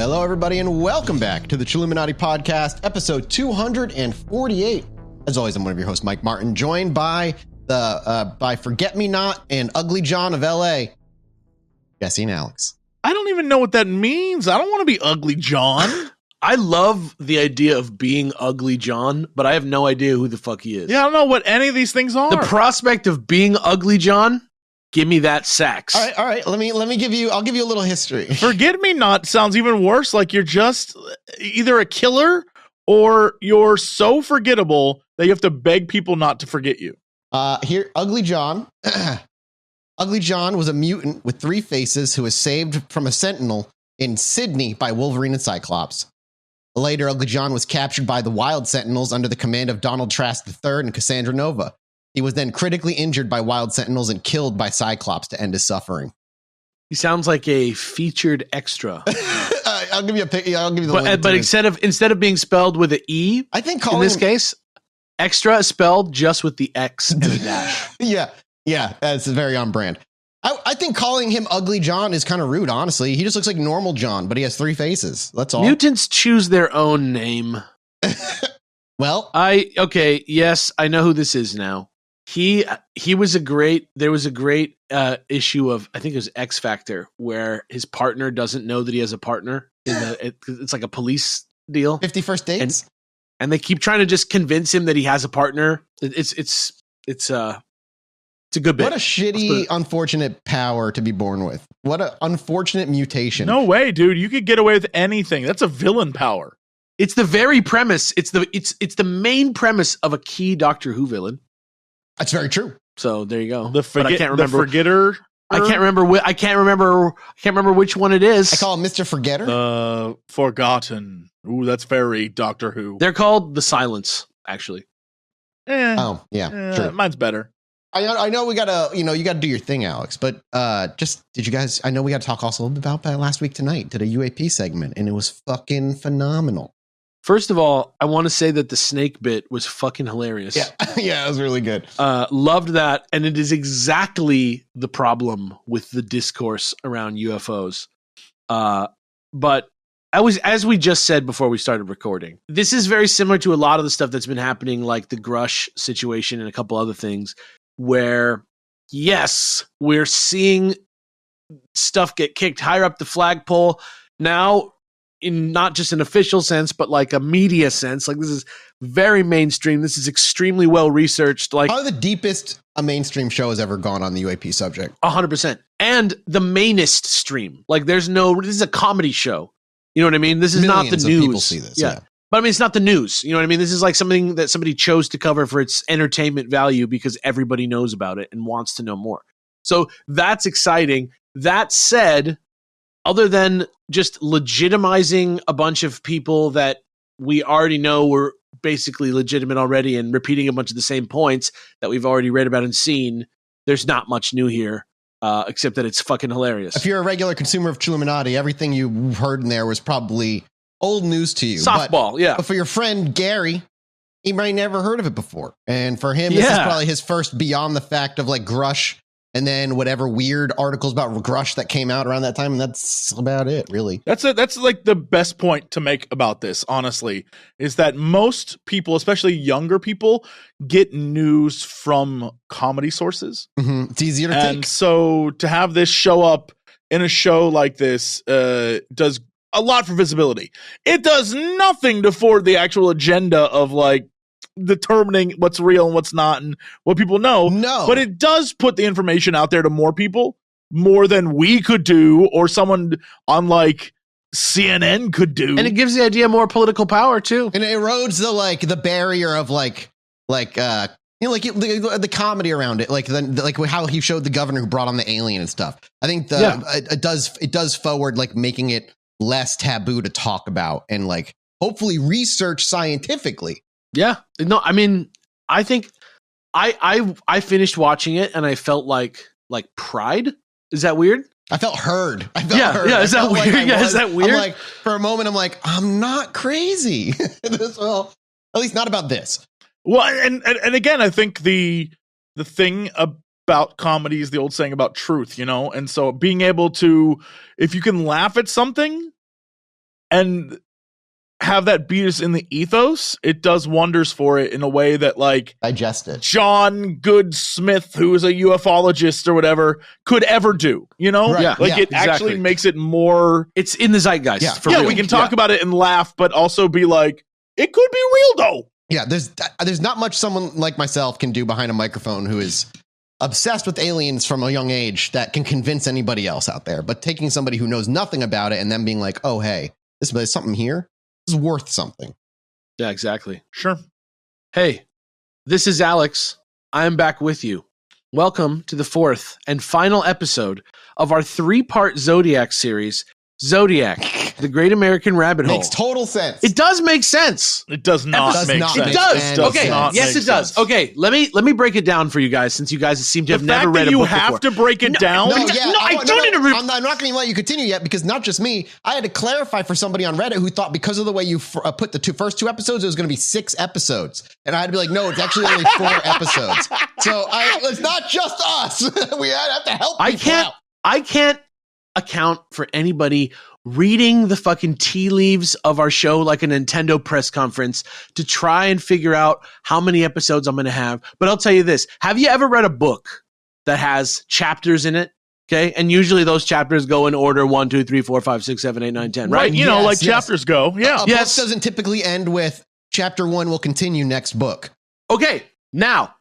Hello, everybody, and welcome back to the Chilluminati podcast, episode 248. As always, I'm one of your hosts, Mike Martin, joined by by Forget Me Not and Ugly John of LA, Jesse and Alex. I don't even know what that means. I don't want to be Ugly John. I love the idea of being Ugly John, but I have no idea who the fuck he is. Yeah, I don't know what any of these things are. The prospect of being Ugly John, give me that sax. All right. Let me give you. I'll give you a little history. Forget Me Not sounds even worse. Like you're just either a killer or you're so forgettable that you have to beg people not to forget you. Here, Ugly John. Ugly John was a mutant with 3 faces who was saved from a sentinel in Sydney by Wolverine and Cyclops. Later, Ugly John was captured by the Wild Sentinels under the command of Donald Trask III and Cassandra Nova. He was then critically injured by Wild Sentinels and killed by Cyclops to end his suffering. He sounds like a featured extra. I'll give you a pic. I'll give you the link. But instead of being spelled with an E, I think in this case, extra is spelled just with the X and a dash. Yeah, that's very on brand. I think calling him Ugly John is kind of rude, honestly. He just looks like normal John, but he has 3 faces. That's all. Mutants choose their own name. Well, yes, I know who this is now. There was a great issue of, I think it was X Factor, where his partner doesn't know that he has a partner. It's like a police deal. 51st Dates? And they keep trying to just convince him that he has a partner. It's a good bit. What a shitty, unfortunate power to be born with. What an unfortunate mutation. No way, dude. You could get away with anything. That's a villain power. It's the very premise. It's the main premise of a key Doctor Who villain. That's very true. So there you go. But I can't remember. The Forgetter. I can't remember which one it is. I call him Mr. Forgetter. Forgotten. Ooh, that's very Doctor Who. They're called the Silence, actually. True. Mine's better. I know we gotta, you gotta do your thing, Alex, but did you guys, I know we gotta talk also a little bit about that last week tonight, did a UAP segment, and it was fucking phenomenal. First of all, I want to say that the snake bit was fucking hilarious. Yeah, it was really good. Loved that, and it is exactly the problem with the discourse around UFOs. But as we just said before we started recording, this is very similar to a lot of the stuff that's been happening, like the Grush situation and a couple other things, where, yes, we're seeing stuff get kicked higher up the flagpole now, in not just an official sense, but like a media sense. Like, this is very mainstream. This is extremely well researched. Like, probably the deepest a mainstream show has ever gone on the UAP subject. 100%. And the mainest stream. Like, this is a comedy show. You know what I mean? This is Millions not the news. Of people see this, yeah. But I mean, it's not the news. You know what I mean? This is like something that somebody chose to cover for its entertainment value because everybody knows about it and wants to know more. So that's exciting. That said, other than just legitimizing a bunch of people that we already know were basically legitimate already and repeating a bunch of the same points that we've already read about and seen, there's not much new here, except that it's fucking hilarious. If you're a regular consumer of Chilluminati, everything you heard in there was probably old news to you. Softball, yeah. But for your friend Gary, he might never heard of it before. And for him, this is probably his first beyond the fact of like Grush and then whatever weird articles about Grush that came out around that time. And that's about it, really. That's like the best point to make about this, honestly, is that most people, especially younger people, get news from comedy sources. Mm-hmm. It's easier to take. And so to have this show up in a show like this does a lot for visibility. It does nothing to forward the actual agenda of like determining what's real and what's not and what people know. No. But it does put the information out there to more people, more than we could do or someone on like CNN could do. And it gives the idea more political power too. And it erodes the barrier of the comedy around it, like how he showed the governor who brought on the alien and stuff. I think it does forward like making it less taboo to talk about and like hopefully research scientifically. Yeah. No, I mean, I think I finished watching it and I felt like pride. Is that weird? I felt heard. Heard. Yeah. Is that weird? Is that weird? I'm like, for a moment, I'm like, I'm not crazy. Well, at least not about this. Well, and again, I think the thing about comedy is the old saying about truth, and so being able to, if you can laugh at something, and have that beat us in the ethos, it does wonders for it in a way that like Digest it. John Goodsmith, who is a ufologist or whatever, could ever do. You know, Right, Yeah, like yeah, it actually makes it more. It's in the zeitgeist. Yeah. For Yeah, real. we can talk about it and laugh, but also be like, it could be real though. Yeah, there's not much someone like myself can do behind a microphone who is obsessed with aliens from a young age that can convince anybody else out there. But taking somebody who knows nothing about it and then being like, oh, hey, there's something here. This is worth something. Yeah, exactly. Sure. Hey, this is Alex. I am back with you. Welcome to the fourth and final episode of our 3-part Zodiac series, Zodiac, the Great American Rabbit Hole. Makes total sense. It does make sense. It does not Does make not sense. It does. sense. Okay. not Yes, make it does. sense. Okay. Let me break it down for you guys, since you guys seem to have The never fact read that a you book have before. to break it down. No, I don't need to re- I'm not going to let you continue yet because not just me. I had to clarify for somebody on Reddit who thought because of the way you put the first two episodes, it was going to be 6 episodes. And I had to be like, no, it's actually only 4 episodes. So it's not just us. We have to help people out. I can't account for anybody reading the fucking tea leaves of our show like a Nintendo press conference to try and figure out how many episodes I'm going to have. But I'll tell you this. Have you ever read a book that has chapters in it? Okay. And usually those chapters go in order 1, 2, 3, 4, 5, 6, 7, 8, 9, 10, right? You know, Yes, like yes. chapters go. Yeah. A Yes. book doesn't typically end with chapter 1 will continue next book. Okay. Now,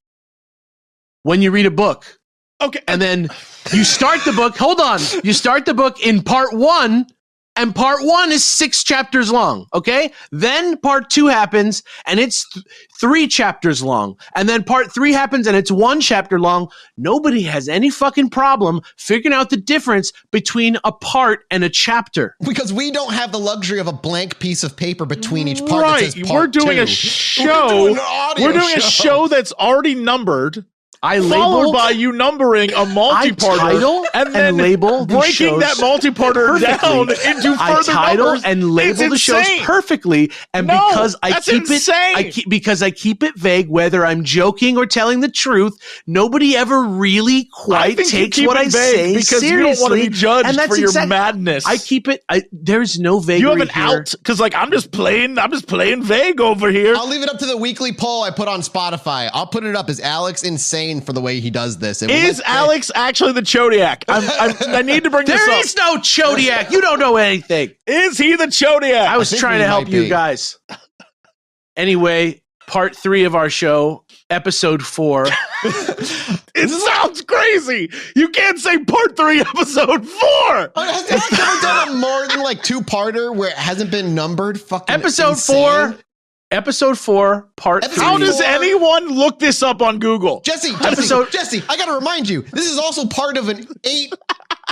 when you read a book, Okay. and then you start the book. Hold on. You start the book in part 1, and part 1 is 6 chapters long. Okay. Then part 2 happens, and it's 3 chapters long. And then part 3 happens, and it's 1 chapter long. Nobody has any fucking problem figuring out the difference between a part and a chapter. Because we don't have the luxury of a blank piece of paper between each part that Right. says part We're doing 2. a show. an audio We're doing a show that's already numbered. I Followed label by you numbering a multi-parter title and then label the breaking shows that multi-parter down perfectly. into I further title numbers. and label It's the shows insane. perfectly, and No, because I that's keep insane. because I keep it vague, whether I'm joking or telling the truth, nobody ever really I quite think you takes keep what it I vague say because seriously. you don't want to be judged and that's for your exact- madness. I keep it. There's no vagary you have an here. out because like I'm just playing vague over here. I'll leave it up to the weekly poll I put on Spotify. I'll put it up. Is Alex insane for the way he does this? And Is Alex actually the Chodiac? I need to bring this There up. is no Chodiac. You don't know anything. Is he the Chodiac? I was think trying we to help might you be. guys. Anyway, part 3 of our show, episode 4. It sounds crazy. You can't say part 3, episode 4. Has Alex ever done a more than like 2-parter where it hasn't been numbered? Fucking Episode insane. 4. Episode 4, part 3. Episode How does 4. anyone look this up on Google? Jesse, I gotta remind you, this is also part of an 8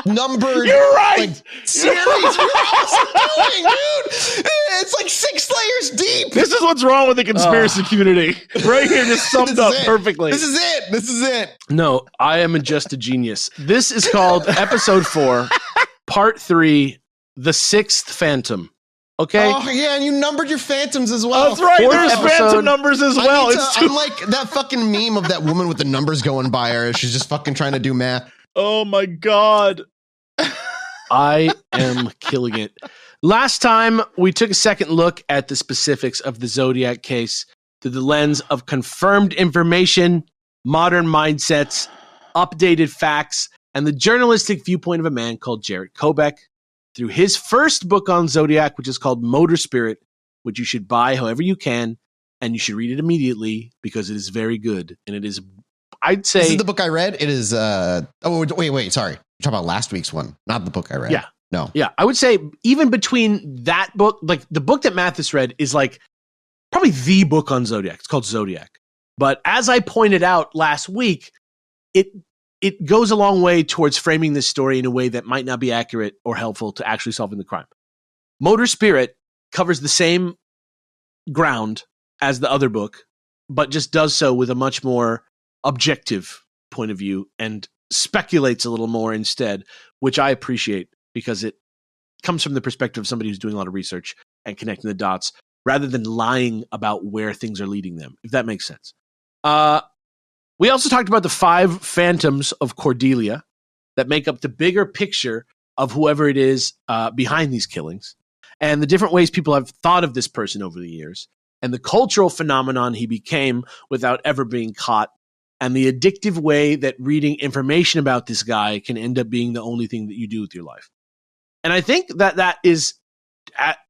numbered You're right. like, series. You're also doing, dude. It's like 6 layers deep. This is what's wrong with the conspiracy community. Right here, just summed This up is it. perfectly. This is it. No, I am just a genius. This is called episode 4, part 3, The Sixth Phantom. Okay? Oh yeah, and you numbered your phantoms as well. That's right. Fourth There's episode. phantom numbers as well. I'm like that fucking meme of that woman with the numbers going by her. She's just fucking trying to do math. Oh my god. I am killing it. Last time, we took a second look at the specifics of the Zodiac case through the lens of confirmed information, modern mindsets, updated facts, and the journalistic viewpoint of a man called Jarrett Kobek through his first book on Zodiac, which is called Motor Spirit, which you should buy however you can, and you should read it immediately because it is very good. And it is, I'd say... This is the book I read. It is, oh, wait, sorry. You're talking about last week's one, not the book I read. Yeah. No. Yeah, I would say even between that book, like the book that Mathis read is like probably the book on Zodiac. It's called Zodiac. But as I pointed out last week, it goes a long way towards framing this story in a way that might not be accurate or helpful to actually solving the crime. Motor Spirit covers the same ground as the other book, but just does so with a much more objective point of view and speculates a little more instead, which I appreciate because it comes from the perspective of somebody who's doing a lot of research and connecting the dots rather than lying about where things are leading them, if that makes sense. We also talked about the 5 phantoms of Cordelia that make up the bigger picture of whoever it is behind these killings. and the different ways people have thought of this person over the years, and the cultural phenomenon he became without ever being caught, and the addictive way that reading information about this guy can end up being the only thing that you do with your life. And I think that is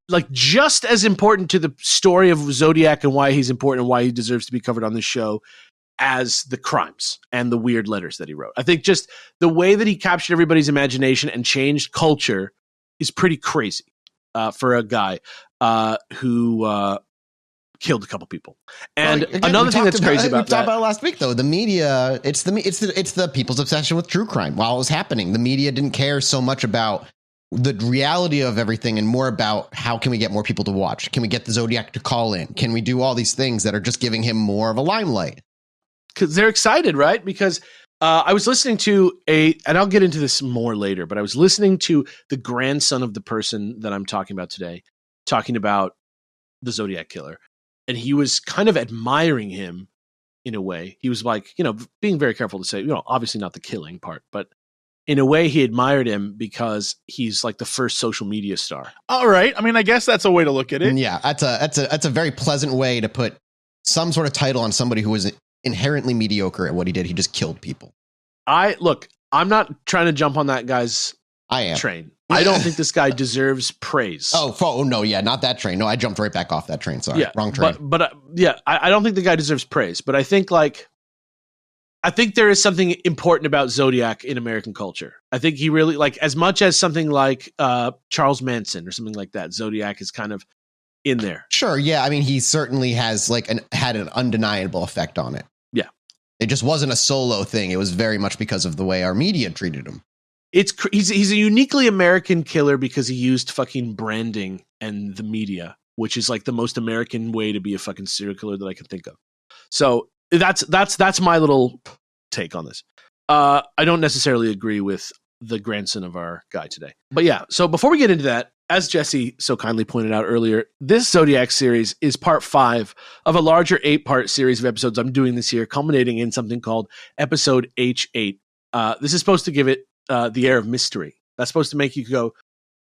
like just as important to the story of Zodiac and why he's important and why he deserves to be covered on this show as the crimes and the weird letters that he wrote. I think just the way that he captured everybody's imagination and changed culture is pretty crazy for a guy who killed a couple people. And again, another thing that's crazy about we talked about it last week, though. The media, it's the people's obsession with true crime. While it was happening, the media didn't care so much about the reality of everything and more about how can we get more people to watch? Can we get the Zodiac to call in? Can we do all these things that are just giving him more of a limelight? Because they're excited, right? Because I was listening to and I'll get into this more later, but I was listening to the grandson of the person that I'm talking about today, talking about the Zodiac Killer. And he was kind of admiring him in a way. He was like, being very careful to say, obviously not the killing part, but in a way he admired him because he's like the first social media star. All right. I mean, I guess that's a way to look at it. Yeah, that's a very pleasant way to put some sort of title on somebody who was inherently mediocre at what he did. He just killed people. I'm not trying to jump on that guy's train. I don't think this guy deserves praise. Oh no, yeah, not that train. No, I jumped right back off that train. Sorry, wrong train. But I don't think the guy deserves praise. But I think there is something important about Zodiac in American culture. I think he really, as much as something like Charles Manson or something like that, Zodiac is kind of in there. Sure, yeah. I mean, he certainly has had an undeniable effect on it. Yeah. It just wasn't a solo thing. It was very much because of the way our media treated him. He's a uniquely American killer because he used fucking branding and the media, which is like the most American way to be a fucking serial killer that I can think of. So that's my little take on this. I don't necessarily agree with the grandson of our guy today. But yeah, so before we get into that, as Jesse so kindly pointed out earlier, this Zodiac series is part 5 of a larger 8-part series of episodes I'm doing this year, culminating in something called episode H8. This is supposed to give it the air of mystery. That's supposed to make you go,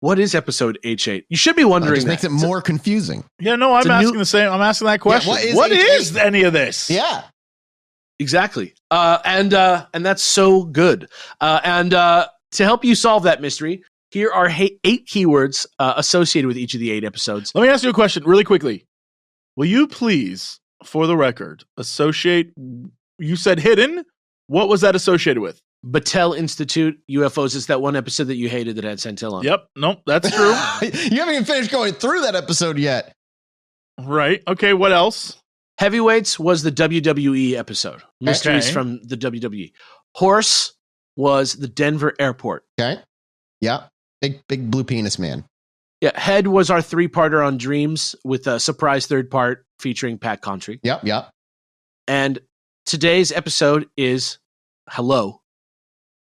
what is episode H8? You should be wondering. It just makes it more confusing. Yeah, no, I'm asking the same. I'm asking that question. Yeah, what is any of this? Yeah, exactly. And that's so good. And to help you solve that mystery, here are 8 keywords associated with each of the 8 episodes. Let me ask you a question really quickly. Will you please, for the record, associate? You said hidden. What was that associated with? Battelle Institute UFOs is that one episode that you hated that had Santil on. Yep. Nope. That's true. You haven't even finished going through that episode yet. Right. Okay. What else? Heavyweights was the WWE episode. Mysteries from the WWE. Horse was the Denver airport. Okay. Yeah. Big blue penis man. Yeah. Head was our 3-parter on Dreams with a surprise 3rd part featuring Pat Contry. Yep. And today's episode is Hello,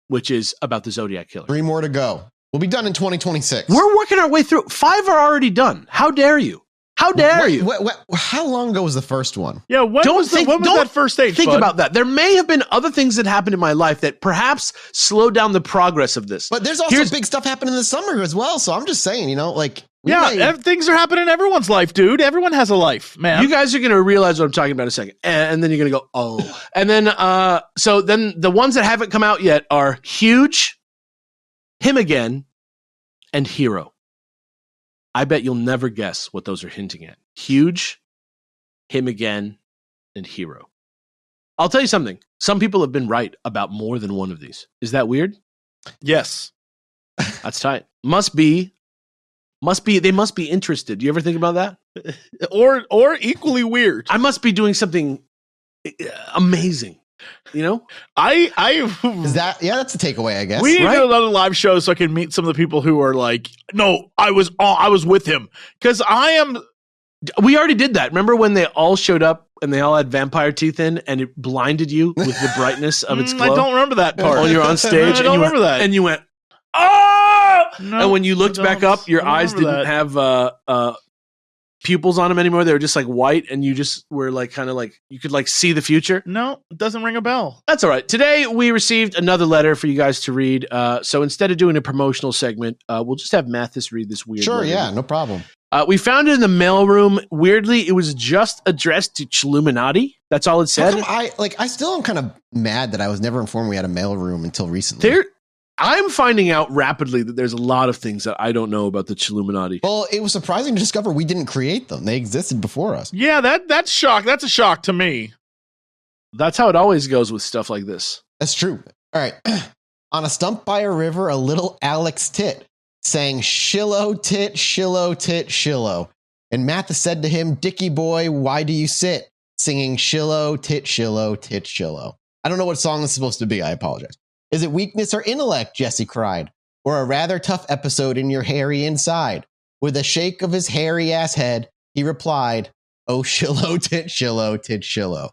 which is about the Zodiac Killer. 3 more to go. We'll be done in 2026. We're working our way through. 5 are already done. How dare you? How dare you? How long ago was the first one? Yeah, when was that first stage? Think about that. There may have been other things that happened in my life that perhaps slowed down the progress of this. But there's also big stuff happening in the summer as well. So I'm just saying, things are happening in everyone's life, dude. Everyone has a life, man. You guys are going to realize what I'm talking about in a second. And then you're going to go, oh. And then, so then the ones that haven't come out yet are Huge, Him Again, and Hero. I bet you'll never guess what those are hinting at. Huge, Him Again, and Hero. I'll tell you something. Some people have been right about more than one of these. Is that weird? Yes. That's tight. Must be. They must be interested. Do you ever think about that? Or equally weird. I must be doing something amazing. I is that that's a takeaway, I guess. We need to do another live show so I can meet some of the people who are like, no, I was with him because I am. We already did that. Remember when they all showed up and they all had vampire teeth in and it blinded you with the brightness of its glow? I don't remember that part. When you're on stage, I don't remember that, and you went, oh! No, and when you looked back up, your eyes didn't have pupils on them anymore. They were just like white, and you just were like kind of like you could like see the future. No, it doesn't ring a bell. That's all right. Today we received another letter for you guys to read. So instead of doing a promotional segment, we'll just have Mathis read this weird. Sure, letter. yeah, no problem. We found it in the mailroom. Weirdly, it was just addressed to Chilluminati. That's all it said. I still am kind of mad that I was never informed we had a mailroom until recently. I'm finding out rapidly that there's a lot of things that I don't know about the Chilluminati. Well, it was surprising to discover we didn't create them. They existed before us. Yeah, that's shock. That's a shock to me. That's how it always goes with stuff like this. That's true. All right. On a stump by a river, a little Alex tit sang Shillo tit, Shillo tit, Shillo. And Mathis said to him, Dickie boy, why do you sit? Singing Shillo tit, Shillo tit, Shillo. I don't know what song this is supposed to be. I apologize. Is it weakness or intellect? Jesse cried. Or a rather tough episode in your hairy inside? With a shake of his hairy ass head, he replied, oh, Shillo tit, Shillo tit, Shillo.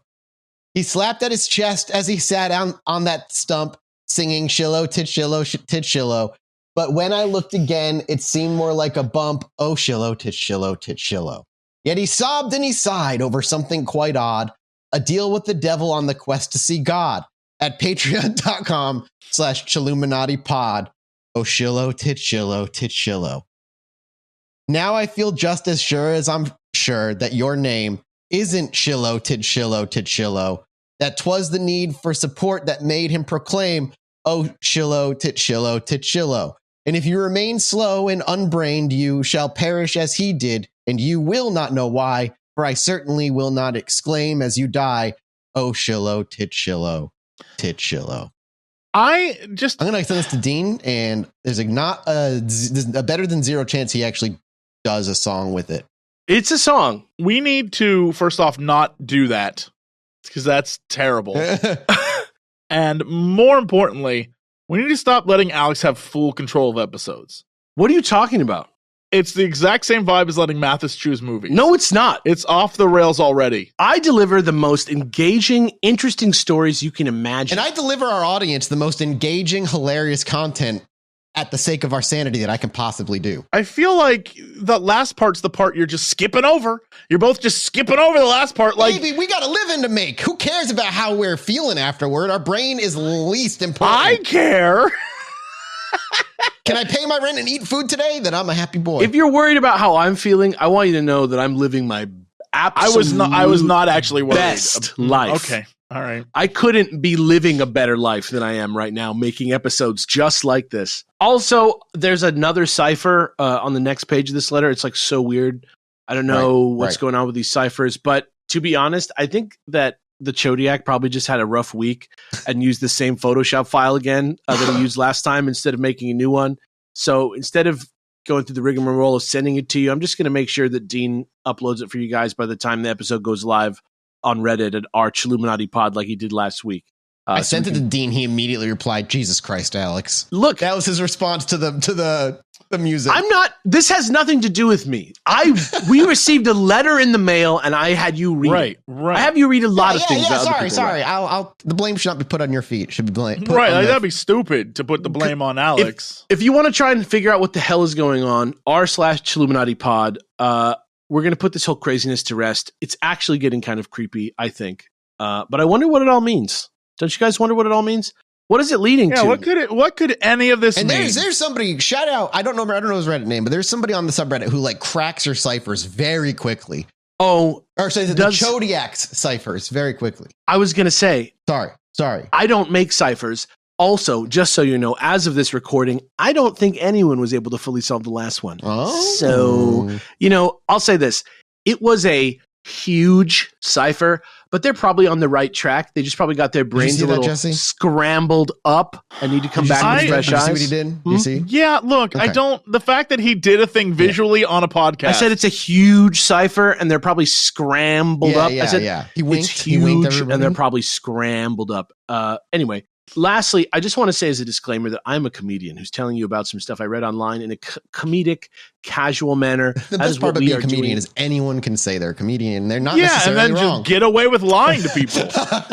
He slapped at his chest as he sat on that stump, singing Shillo tit, Shillo tit, Shillo. But when I looked again, it seemed more like a bump. Oh, Shillo tit, Shillo tit, Shillo. Yet he sobbed and he sighed over something quite odd. A deal with the devil on the quest to see God. At patreon.com/Chilluminati Oh, Shillo tit, Shillo tit, Shillo. Now I feel just as sure as I'm sure that your name isn't Shillo tit, Shillo tit, Shillo. That 'twas the need for support that made him proclaim, oh, Shillo tit, Shillo tit, Shillo. And if you remain slow and unbrained, you shall perish as he did, and you will not know why, for I certainly will not exclaim as you die, oh, Shillo tit, Shillo tit, Shillo. I'm going to send this to Dean, and there's a better than zero chance he actually does a song with it. It's a song. We need to, first off, not do that, because that's terrible. And more importantly, we need to stop letting Alex have full control of episodes. What are you talking about? It's the exact same vibe as letting Mathis choose movies. No, it's not. It's off the rails already. I deliver the most engaging, interesting stories you can imagine. And I deliver our audience the most engaging, hilarious content at the sake of our sanity that I can possibly do. I feel like the last part's the part you're just skipping over. You're both just skipping over the last part. Like, baby, we got a living to make. Who cares about how we're feeling afterward? Our brain is least important. I care. Can I pay my rent and eat food today? Then I'm a happy boy. If you're worried about how I'm feeling, I want you to know that I'm living my absolute I was not actually worried. Best life. Okay. All right. I couldn't be living a better life than I am right now, making episodes just like this. Also, there's another cipher on the next page of this letter. It's like so weird. I don't know what's going on with these ciphers, but to be honest, I think that the Zodiac probably just had a rough week and used the same Photoshop file again that he used last time instead of making a new one. So instead of going through the rigmarole of sending it to you, I'm just going to make sure that Dean uploads it for you guys by the time the episode goes live on Reddit at our Chilluminati pod like he did last week. I sent it to Dean. He immediately replied, Jesus Christ, Alex. Look, that was his response to the music. I'm not, this has nothing to do with me. We received a letter in the mail and I had you read it. Right. I have you read a lot of things. Sorry. The blame should not be put on your feet. It should be blamed. Right. Like, that'd be stupid to put the blame on Alex. If you want to try and figure out what the hell is going on, r/Chilluminati pod, we're going to put this whole craziness to rest. It's actually getting kind of creepy, I think. But I wonder what it all means. Don't you guys wonder what it all means? What is it leading to? What could any of this mean? There's somebody, shout out, I don't know his Reddit name, but there's somebody on the subreddit who like cracks her ciphers very quickly. Oh, or say the Zodiac's ciphers very quickly. I was going to say, sorry. I don't make ciphers. Also, just so you know, as of this recording, I don't think anyone was able to fully solve the last one. Oh. So, I'll say this. It was a huge cipher, but they're probably on the right track. They just probably got their brains a little scrambled up and need to come back with fresh eyes. See what he did? You see? Yeah, look, okay. The fact that he did a thing visually on a podcast. I said it's a huge cipher and they're probably scrambled up. I said, He winked. It's huge and they're probably scrambled up. Anyway. Lastly, I just want to say as a disclaimer that I'm a comedian who's telling you about some stuff I read online in a comedic, casual manner. The best part about being a comedian is anyone can say they're a comedian. They're not necessarily and then wrong. Just get away with lying to people.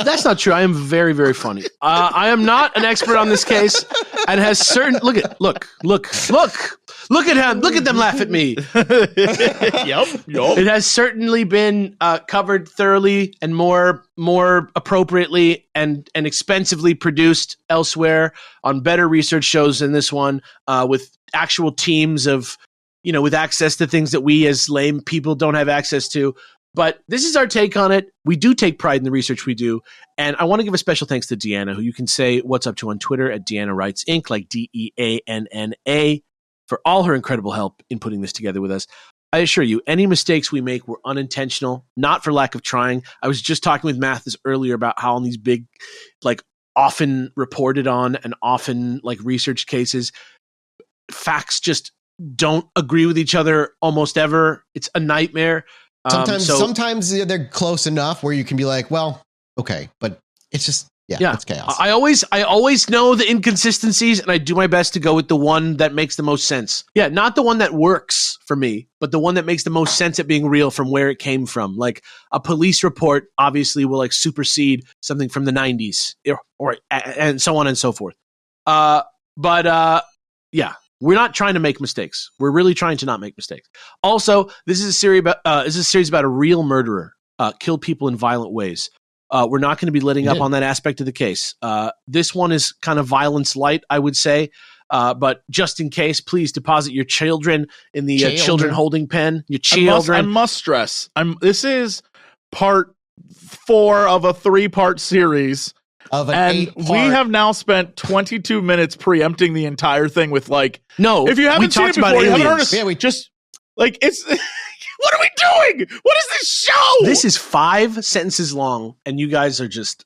That's not true. I am very, very funny. I am not an expert on this case and has certain... Look, Look at him. Look at them laugh at me. Yep. It has certainly been covered thoroughly and more appropriately and expensively produced elsewhere on better research shows than this one, with actual teams of, with access to things that we as lame people don't have access to. But this is our take on it. We do take pride in the research we do. And I want to give a special thanks to Deanna, who you can say what's up to on Twitter at Deanna Writes Inc., like DEANNA, for all her incredible help in putting this together with us. I assure you, any mistakes we make were unintentional, not for lack of trying. I was just talking with Mathis earlier about how on these big, often reported on and often, research cases, facts just don't agree with each other almost ever. It's a nightmare. Sometimes they're close enough where you can be like, well, okay, but it's just, it's chaos. I always know the inconsistencies, and I do my best to go with the one that makes the most sense. Yeah, not the one that works for me, but the one that makes the most sense at being real from where it came from. Like a police report obviously will supersede something from the 90s or and so on and so forth. We're not trying to make mistakes. We're really trying to not make mistakes. Also, this is a series about a real murderer, killed people in violent ways. We're not going to be letting up on that aspect of the case. This one is kind of violence light, I would say. But just in case, please deposit your children in the children holding pen. Your children. I must stress, this is part 4 of a 3-part series. We have now spent 22 minutes preempting the entire thing with no. If you haven't seen it before, you haven't heard us. Yeah, we just it's. What are we doing? What is this show? This is 5 sentences long, and you guys just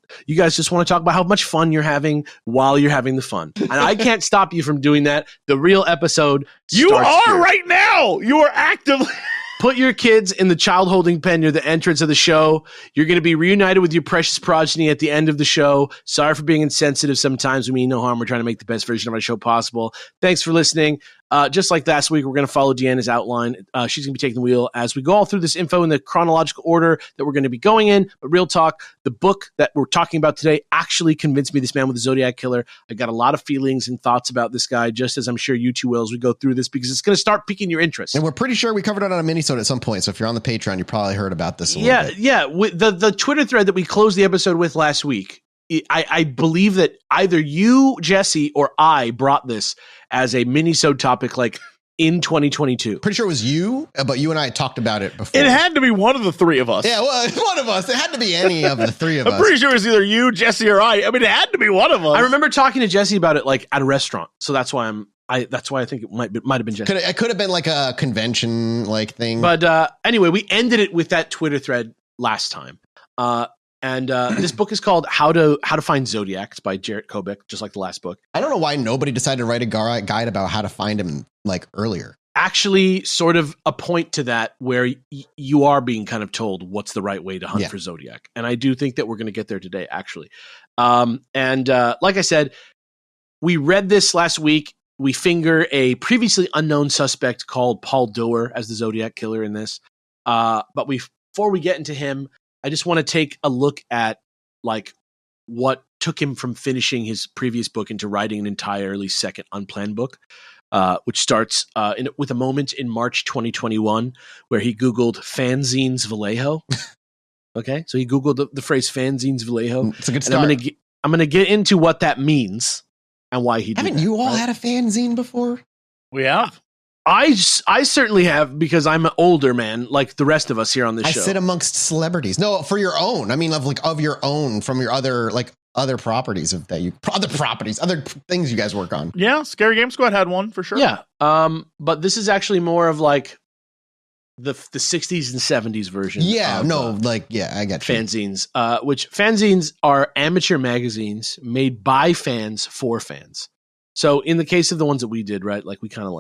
want to talk about how much fun you're having while you're having the fun. And I can't stop you from doing that. The real episode. You are here. right now. You are actively. Put your kids in the child holding pen near the entrance of the show. You're going to be reunited with your precious progeny at the end of the show. Sorry for being insensitive sometimes. We mean no harm. We're trying to make the best version of our show possible. Thanks for listening. Just like last week, we're going to follow Deanna's outline. She's going to be taking the wheel as we go all through this info in the chronological order that we're going to be going in. But real talk, the book that we're talking about today actually convinced me this man with the Zodiac Killer. I got a lot of feelings and thoughts about this guy, just as I'm sure you two will as we go through this, because it's going to start piquing your interest. And we're pretty sure we covered it on a minisode at some point. So if you're on the Patreon, you probably heard about this a little bit. Yeah. With the Twitter thread that we closed the episode with last week, I believe that either you, Jesse, or I brought this as a mini-sode topic in 2022. Pretty sure it was you, but you and I talked about it before. It had to be one of the 3 of us. Yeah, well, one of us. It had to be any of the 3 of us. I'm pretty sure it was either you, Jesse, or I. I mean, it had to be one of us. I remember talking to Jesse about it at a restaurant, so that's why I think it might have been Jesse. It could have been a convention thing. But anyway, we ended it with that Twitter thread last time. And this book is called How to Find Zodiac. It's by Jarrett Kobek, just like the last book. I don't know why nobody decided to write a guide about how to find him earlier. Actually, sort of a point to that where you are being kind of told what's the right way to hunt for Zodiac. And I do think that we're going to get there today, actually. Like I said, we read this last week. We finger a previously unknown suspect called Paul Doerr as the Zodiac Killer in this. But before we get into him, I just want to take a look at what took him from finishing his previous book into writing an entirely second unplanned book, which starts with a moment in March 2021 where he Googled fanzines Vallejo. Okay, so he Googled the phrase fanzines Vallejo. It's a good start. And I'm gonna get into what that means and why he did Haven't that, you all right? had a fanzine before? We have. I certainly have, because I'm an older man, like the rest of us here on this show. I sit amongst celebrities. No, for your own. I mean, of your own, from your other properties other things you guys work on. Yeah, Scary Game Squad had one for sure. Yeah. But this is actually more of the 60s and 70s version. Yeah, of, I get you. Fanzines, which fanzines are amateur magazines made by fans for fans. So in the case of the ones that we did, right, we kind of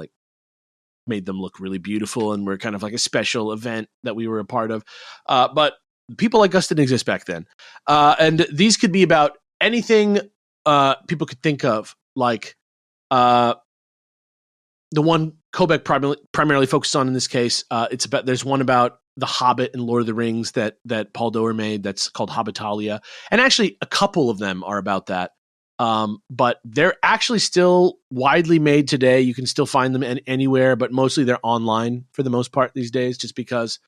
made them look really beautiful, and we're kind of a special event that we were a part of. But people like us didn't exist back then. And these could be about anything people could think of, the one Kobek primarily focused on in this case. There's one about The Hobbit and Lord of the Rings that Paul Doerr made that's called Hobbitalia. And actually a couple of them are about that. But they're actually still widely made today. You can still find them anywhere, but mostly they're online for the most part these days, just because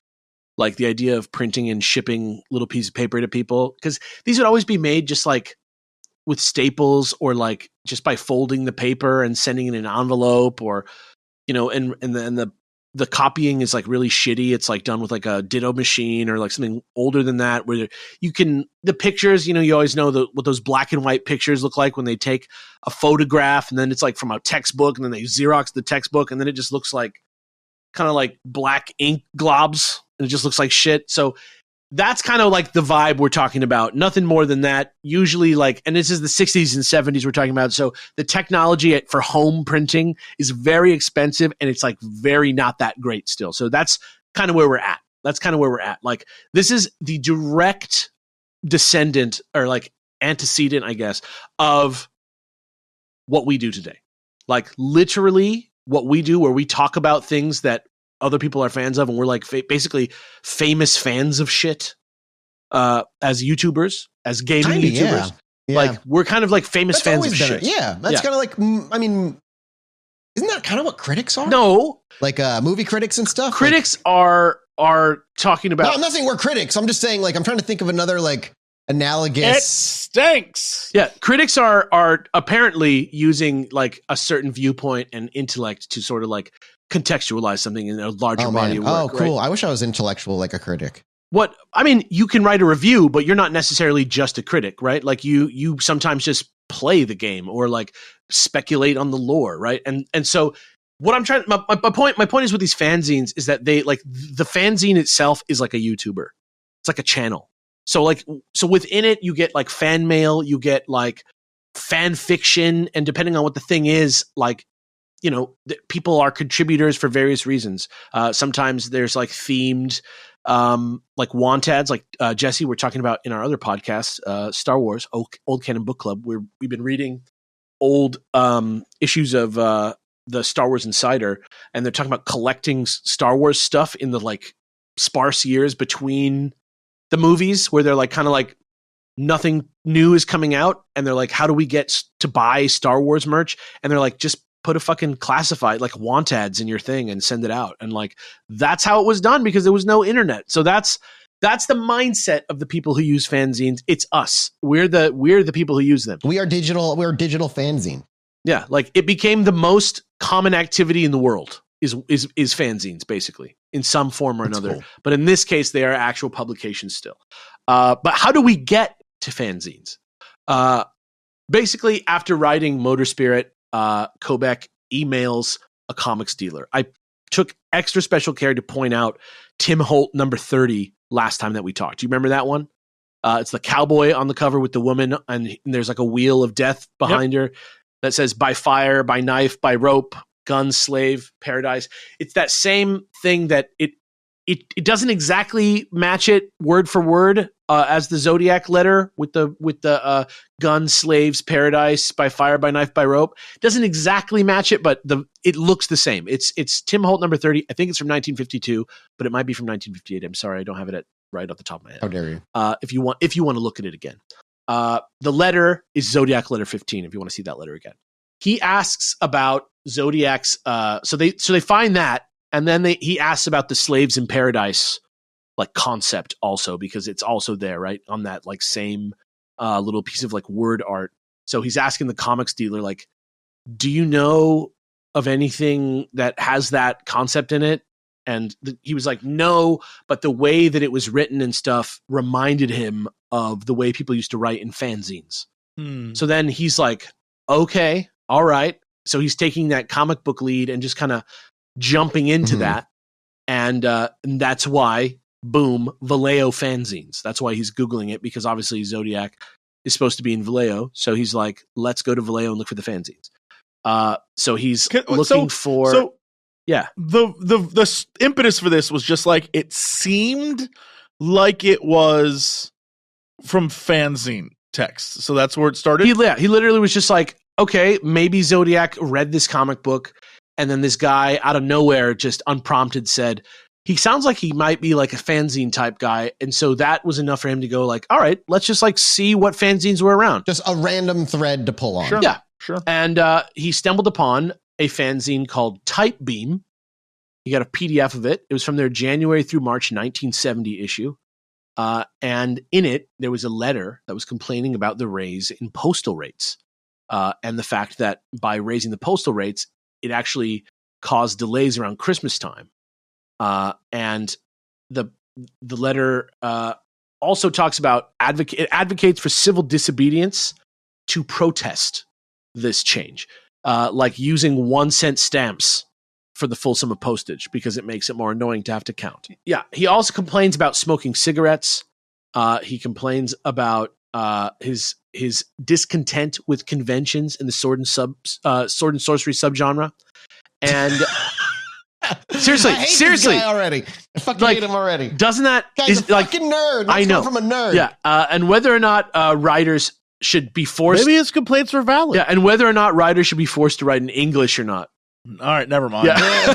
like the idea of printing and shipping little piece of paper to people, because these would always be made just like with staples or like just by folding the paper and sending it in an envelope, or, you know, and then the copying is like really shitty. It's like done with like a ditto machine or like something older than that, where you can, the pictures, you know, you always know what those black and white pictures look like when they take a photograph and then it's like from a textbook and then they Xerox the textbook and then it just looks like kind of like black ink globs and it just looks like shit. So that's kind of like the vibe we're talking about. Nothing more than that. Usually like, and this is the 60s and 70s we're talking about. So the technology for home printing is very expensive and it's like very not that great still. So that's kind of where we're at. Like this is the direct descendant or like antecedent, I guess, of what we do today. Like literally what we do, where we talk about things that other people are fans of, and we're like basically famous fans of shit as YouTubers, as gaming YouTubers. Yeah. Like we're kind of like famous fans of shit. That's kind of like, I mean, isn't that kind of what critics are? No, like movie critics and stuff. Critics like, are talking about. No, I'm not saying we're critics. I'm just saying like I'm trying to think of another like analogous. It stinks. Yeah, critics are apparently using like a certain viewpoint and intellect to sort of like contextualize something in a larger body of work. Oh, cool. Right? I wish I was intellectual like a critic. What I mean, you can write a review, but you're not necessarily just a critic, right? Like you sometimes just play the game or like speculate on the lore, right? And so what I'm trying, my point is with these fanzines is that they like the fanzine itself is like a YouTuber. It's like a channel. So within it, you get like fan mail, you get like fan fiction, and depending on what the thing is, like, you know, people are contributors for various reasons. Sometimes there's like themed, like want ads, like Jesse, we're talking about in our other podcast, Star Wars, Old Canon Book Club, where we've been reading old issues of the Star Wars Insider, and they're talking about collecting Star Wars stuff in the like sparse years between the movies, where they're like kind of like nothing new is coming out, and they're like, how do we get to buy Star Wars merch? And they're like, just put a fucking classified like want ads in your thing and send it out. And like that's how it was done because there was no internet. So that's the mindset of the people who use fanzines. It's us. We're the people who use them. We're digital fanzine. Yeah, like it became the most common activity in the world is fanzines, basically, in some form or another. Cool. But in this case, they are actual publications still. But how do we get to fanzines? Basically, after writing Motor Spirit, Kobek emails a comics dealer. I took extra special care to point out Tim Holt number 30 last time that we talked. Do you remember that one? It's the cowboy on the cover with the woman, and there's like a wheel of death behind her that says by fire, by knife, by rope, gun, slave, paradise. It's that same thing that it doesn't exactly match it word for word as the Zodiac letter with the gun, slaves, paradise, by fire, by knife, by rope. It doesn't exactly match it, but it looks the same. It's Tim Holt number 30. I think it's from 1952, but it might be from 1958. I'm sorry, I don't have it right off the top of my head. How dare you? If you want to look at it again. The letter is Zodiac letter 15. If you want to see that letter again, he asks about Zodiac's. So they find that. And then he asks about the slaves in paradise, like concept also, because it's also there, right? On that like same little piece of like word art. So he's asking the comics dealer, like, do you know of anything that has that concept in it? And he was like, no, but the way that it was written and stuff reminded him of the way people used to write in fanzines. So then he's like, okay, all right. So he's taking that comic book lead and just kind of jumping into that. And that's why, boom, Vallejo fanzines. That's why he's Googling it, because obviously Zodiac is supposed to be in Vallejo. So he's like, let's go to Vallejo and look for the fanzines. So he's looking for... So yeah. The impetus for this was just like, it seemed like it was from fanzine text. So that's where it started? He literally was just like, okay, maybe Zodiac read this comic book, and then this guy out of nowhere just unprompted said, he sounds like he might be like a fanzine type guy. And so that was enough for him to go like, all right, let's just like see what fanzines were around. Just a random thread to pull on. Sure. Yeah. Sure. And he stumbled upon a fanzine called Type Beam. He got a PDF of it. It was from their January through March 1970 issue. And in it, there was a letter that was complaining about the raise in postal rates. And the fact that by raising the postal rates, it actually caused delays around Christmas time. And the letter also talks about it advocates for civil disobedience to protest this change, like using 1 cent stamps for the full sum of postage because it makes it more annoying to have to count. Yeah, he also complains about smoking cigarettes. He complains about his discontent with conventions in the sword and sorcery subgenre, and seriously, I hate this guy already. I fucking hate him already. Doesn't that Guy's a fucking nerd? I know from a nerd. Yeah, and whether or not writers should be forced. Maybe his complaints are valid. Yeah, and whether or not writers should be forced to write in English or not. All right, never mind. Yeah.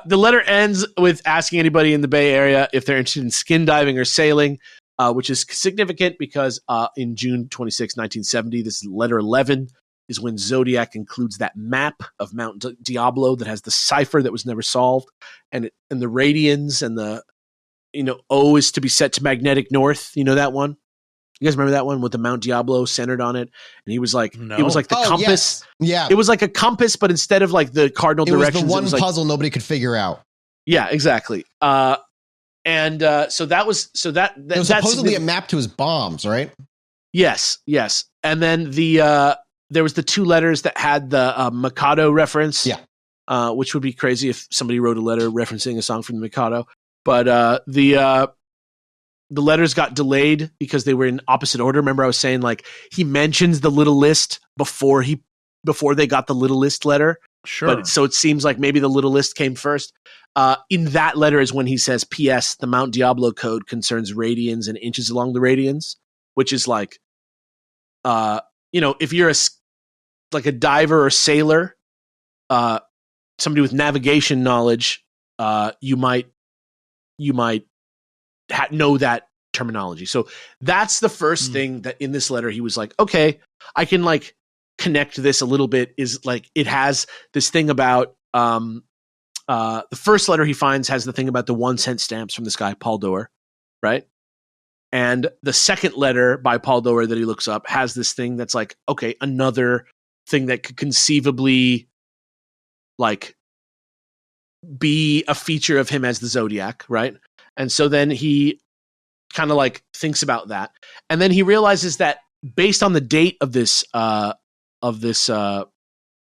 The letter ends with asking anybody in the Bay Area if they're interested in skin diving or sailing, which is significant because in June 26, 1970, this is letter 11, is when Zodiac includes that map of Mount Diablo that has the cipher that was never solved, and the radians and the O is to be set to magnetic north. You know that one? You guys remember that one with the Mount Diablo centered on it? And he was like, No. it was like the compass. Yes. Yeah. It was like a compass, but instead of like the cardinal directions, it was the one like, puzzle nobody could figure out. yeah, exactly. So that was It was supposedly a map to his bombs, right? Yes. And then there was the 2 letters that had the Mikado reference. Yeah. Which would be crazy if somebody wrote a letter referencing a song from the Mikado. But the letters got delayed because they were in opposite order. Remember I was saying like he mentions the little list before they got the little list letter. Sure. But so it seems like maybe the little list came first. In that letter is when he says, P.S. the Mount Diablo code concerns radians and inches along the radians, which is like, if you're a diver or sailor, somebody with navigation knowledge, you might know that terminology. So that's the first thing that in this letter he was like, okay, I can like connect this a little bit. Is like it has this thing about the first letter he finds has the thing about the 1 cent stamps from this guy Paul Doerr, right? And the second letter by Paul Doerr that he looks up has this thing that's like, okay, another thing that could conceivably like be a feature of him as the Zodiac, right? And so then he kind of like thinks about that, and then he realizes that based on the date of this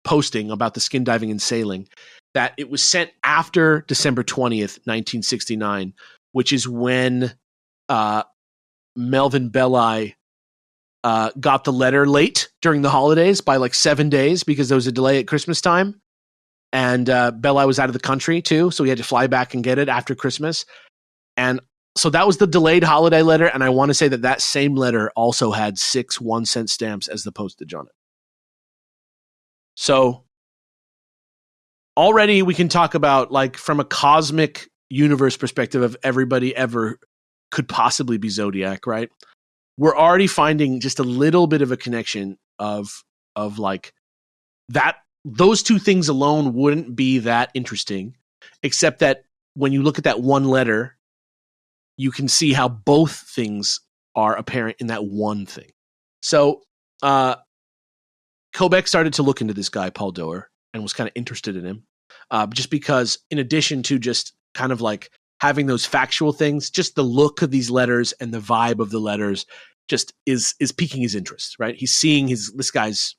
posting about the skin diving and sailing, that it was sent after December 20th, 1969, which is when Melvin Belli got the letter late during the holidays by like 7 days because there was a delay at Christmas time. And Belli was out of the country too, so he had to fly back and get it after Christmas. And so that was the delayed holiday letter. And I want to say that same letter also had 6 1 cent stamps as the postage on it. So already we can talk about like from a cosmic universe perspective of everybody ever could possibly be Zodiac, right? We're already finding just a little bit of a connection of like that. Those 2 things alone wouldn't be that interesting, except that when you look at that one letter, you can see how both things are apparent in that one thing. So Kobek started to look into this guy, Paul Doerr, and was kind of interested in him, just because in addition to just kind of like having those factual things, just the look of these letters and the vibe of the letters just is piquing his interest, right? He's seeing this guy's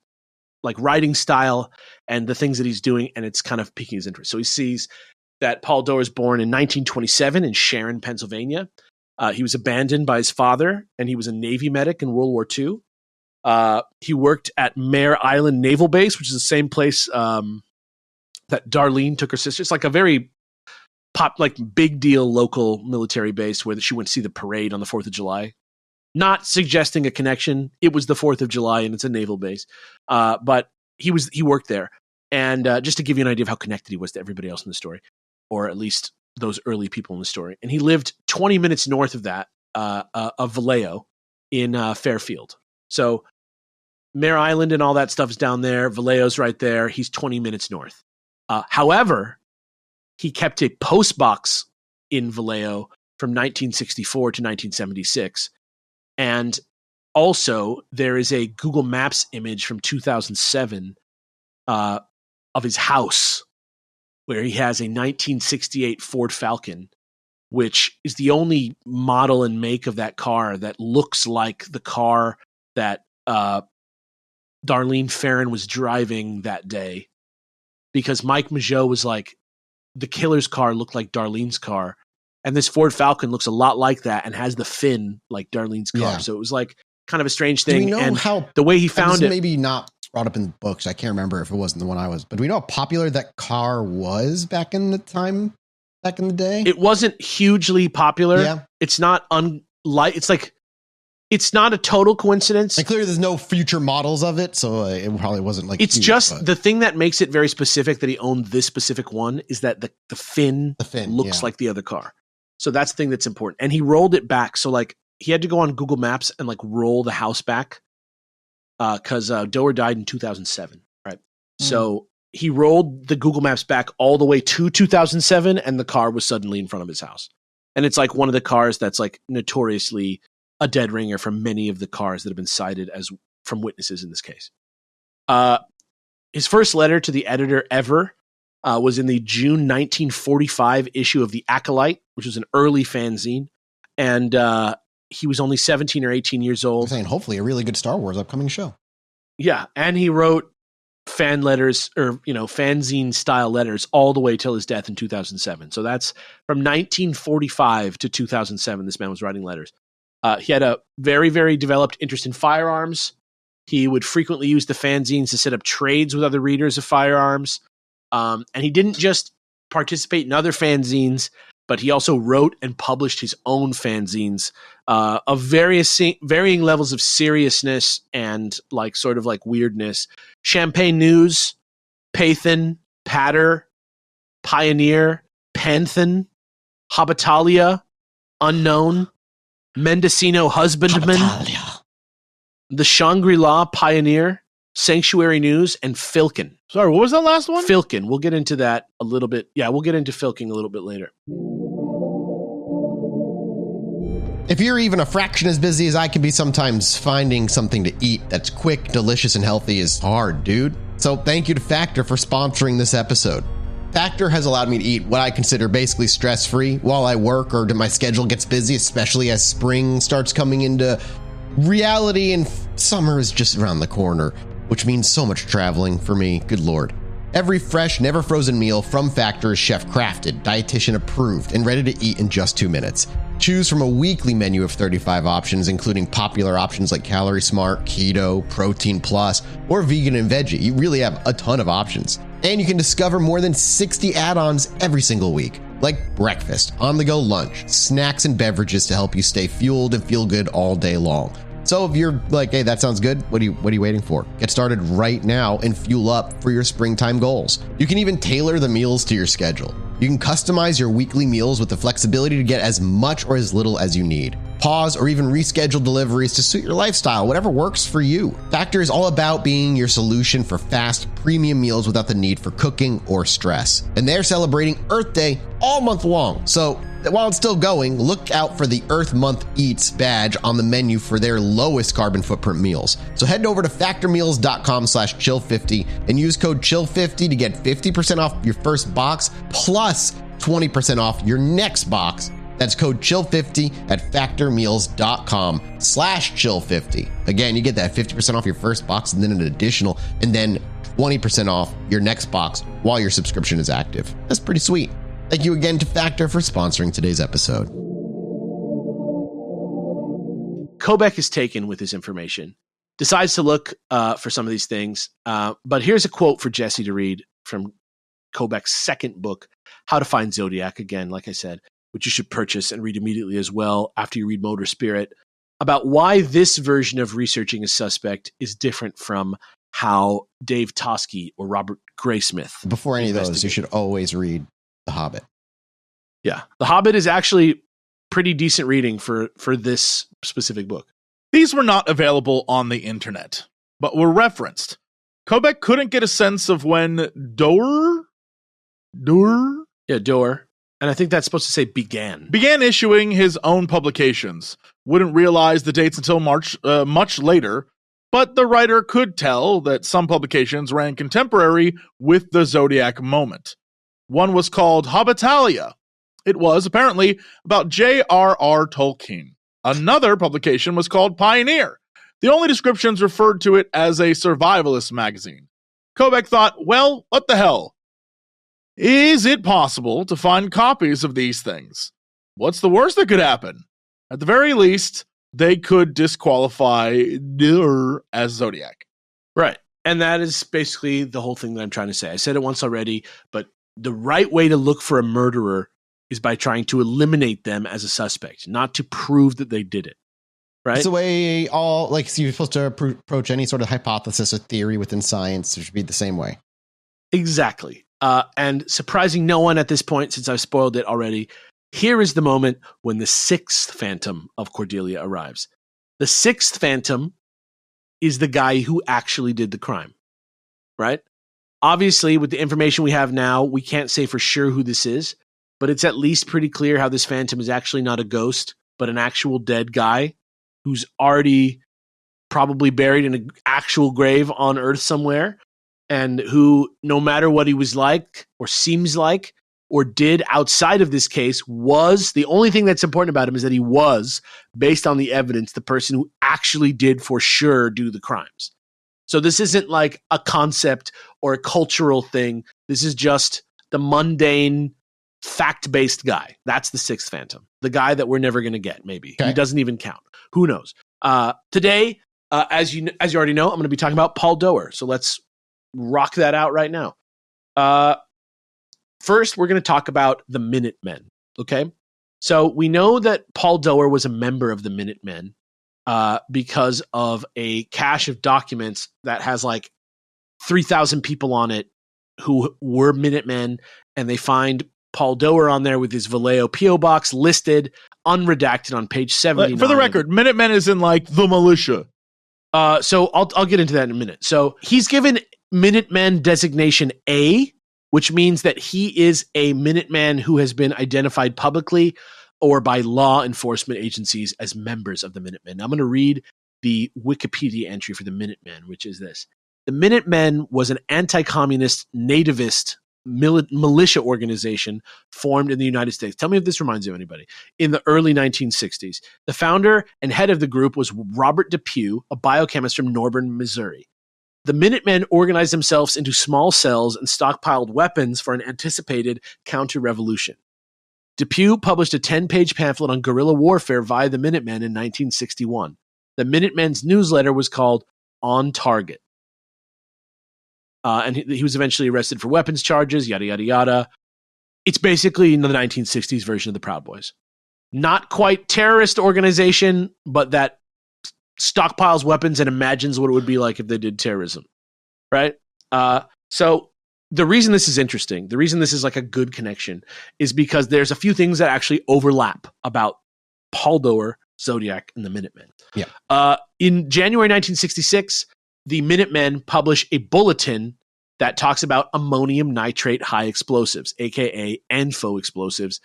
like writing style and the things that he's doing, and it's kind of piquing his interest. So he sees that Paul Doerr was born in 1927 in Sharon, Pennsylvania. He was abandoned by his father, and he was a Navy medic in World War II. He worked at Mare Island Naval Base, which is the same place that Darlene took her sister. It's like a very big deal local military base where she went to see the parade on the 4th of July. Not suggesting a connection. It was the 4th of July and it's a naval base. But he worked there. And just to give you an idea of how connected he was to everybody else in the story, or at least those early people in the story. And he lived 20 minutes north of that, of Vallejo in Fairfield. So Mare Island and all that stuff is down there. Vallejo's right there. He's 20 minutes north. However, he kept a post box in Vallejo from 1964 to 1976. And also, there is a Google Maps image from 2007 of his house where he has a 1968 Ford Falcon, which is the only model and make of that car that looks like the car that Darlene Ferrin was driving that day. Because Mike Mageau was like, the killer's car looked like Darlene's car. And this Ford Falcon looks a lot like that and has the fin like Darlene's car. Yeah. So it was like kind of a strange thing. Do we know and how the way he found it, maybe not brought up in the books. I can't remember if it wasn't the one I was, but do we know how popular that car was back in the day? it wasn't hugely popular. Yeah. It's not it's not a total coincidence. And clearly there's no future models of it, so it probably wasn't like It's huge, just but the thing that makes it very specific that he owned this specific one is that the fin looks yeah. like the other car. So that's the thing that's important. And he rolled it back. So like he had to go on Google Maps and like roll the house back because Doer died in 2007. Right. So he rolled the Google Maps back all the way to 2007 and the car was suddenly in front of his house. And it's like one of the cars that's like notoriously a dead ringer from many of the cars that have been cited as from witnesses in this case. His first letter to the editor ever was in the June 1945 issue of The Acolyte, which was an early fanzine. And he was only 17 or 18 years I'm old. saying hopefully a really good Star Wars upcoming show. Yeah. And he wrote fan letters or, fanzine style letters all the way till his death in 2007. So that's from 1945 to 2007. This man was writing letters. He had a very, very developed interest in firearms. He would frequently use the fanzines to set up trades with other readers of firearms. And he didn't just participate in other fanzines, but he also wrote and published his own fanzines of varying levels of seriousness and like sort of like weirdness. Champagne News, Pathan, Patter, Pioneer, Panthan, Habitalia, Unknown, Mendocino Husbandman, the Shangri-La Pioneer, Sanctuary News, and Filkin. Sorry, what was that last one? Filkin. We'll get into that a little bit. Yeah, we'll get into Filkin a little bit later. If you're even a fraction as busy as I can be sometimes, finding something to eat that's quick, delicious, and healthy is hard, dude. So thank you to Factor for sponsoring this episode. Factor has allowed me to eat what I consider basically stress-free while I work or my schedule gets busy, especially as spring starts coming into reality and summer is just around the corner, which means so much traveling for me. Good Lord. Every fresh, never frozen meal from Factor is chef crafted, dietitian approved, and ready to eat in just 2 minutes. Choose from a weekly menu of 35 options, including popular options like Calorie Smart, Keto, Protein Plus, or Vegan and Veggie. You really have a ton of options. And you can discover more than 60 add-ons every single week, like breakfast, on-the-go lunch, snacks and beverages to help you stay fueled and feel good all day long. So if you're like, hey, that sounds good, what are you waiting for? Get started right now and fuel up for your springtime goals. You can even tailor the meals to your schedule. You can customize your weekly meals with the flexibility to get as much or as little as you need. Pause or even reschedule deliveries to suit your lifestyle, whatever works for you. Factor is all about being your solution for fast, premium meals without the need for cooking or stress. And they're celebrating Earth Day all month long. So while it's still going, look out for the Earth Month Eats badge on the menu for their lowest carbon footprint meals. So head over to factormeals.com/chill50 and use code chill50 to get 50% off your first box plus 20% off your next box. That's code chill50 at factormeals.com/chill50. Again, you get that 50% off your first box and then an additional, and then 20% off your next box while your subscription is active. That's pretty sweet. Thank you again to Factor for sponsoring today's episode. Kobek is taken with this information, decides to look for some of these things. But here's a quote for Jesse to read from Kobek's second book, How to Find Zodiac, again, like I said, which you should purchase and read immediately as well after you read Motor Spirit, about why this version of researching a suspect is different from how Dave Toschi or Robert Graysmith. Before any of those, you should always read The Hobbit. Yeah. The Hobbit is actually pretty decent reading for this specific book. These were not available on the internet, but were referenced. Kobek couldn't get a sense of when Doer? Yeah, Doer. And I think that's supposed to say began Issuing his own publications. Wouldn't realize the dates until much later, but the writer could tell that some publications ran contemporary with the Zodiac moment. One was called Hobbitalia. It was apparently about J.R.R. Tolkien. Another publication was called Pioneer. The only descriptions referred to it as a survivalist magazine. Kobek thought, well, what the hell? Is it possible to find copies of these things? What's the worst that could happen? At the very least, they could disqualify Dur as Zodiac. Right. And that is basically the whole thing that I'm trying to say. I said it once already, but the right way to look for a murderer is by trying to eliminate them as a suspect, not to prove that they did it. Right? It's the way so you're supposed to approach any sort of hypothesis or theory within science. It should be the same way. Exactly. And surprising no one at this point, since I've spoiled it already, here is the moment when the sixth Phantom of Cordelia arrives. The sixth Phantom is the guy who actually did the crime, right? Obviously, with the information we have now, we can't say for sure who this is, but it's at least pretty clear how this Phantom is actually not a ghost, but an actual dead guy who's already probably buried in an actual grave on Earth somewhere, and who, no matter what he was like or seems like or did outside of this case, was the only thing that's important about him is that he was, based on the evidence, the person who actually did for sure do the crimes. So this isn't like a concept or a cultural thing. This is just the mundane, fact-based guy. That's the sixth Phantom. The guy that we're never going to get, maybe. Okay. He doesn't even count. Who knows? Today, as you already know, I'm going to be talking about Paul Doer. So let's rock that out right now. First, we're going to talk about the Minutemen, okay? So we know that Paul Doer was a member of the Minutemen because of a cache of documents that has like 3,000 people on it who were Minutemen, and they find Paul Doer on there with his Vallejo P.O. box listed, unredacted on page 79. For the record, Minutemen is in like the militia. So I'll get into that in a minute. So he's given Minuteman designation A, which means that he is a Minuteman who has been identified publicly or by law enforcement agencies as members of the Minutemen. Now, I'm going to read the Wikipedia entry for the Minutemen, which is this. The Minutemen was an anti-communist nativist militia organization formed in the United States. Tell me if this reminds you of anybody. In the early 1960s. The founder and head of the group was Robert Depew, a biochemist from Norborn, Missouri. The Minutemen organized themselves into small cells and stockpiled weapons for an anticipated counter-revolution. Depew published a 10-page pamphlet on guerrilla warfare via the Minutemen in 1961. The Minutemen's newsletter was called On Target. And he was eventually arrested for weapons charges, yada, yada, yada. It's basically the 1960s version of the Proud Boys. Not quite terrorist organization, but that stockpiles weapons and imagines what it would be like if they did terrorism, right? So the reason this is interesting, the reason this is like a good connection, is because there's a few things that actually overlap about Paul Doer, Zodiac, and the Minutemen. Yeah. In January 1966, the Minutemen publish a bulletin that talks about ammonium nitrate high explosives, aka ANFO explosives,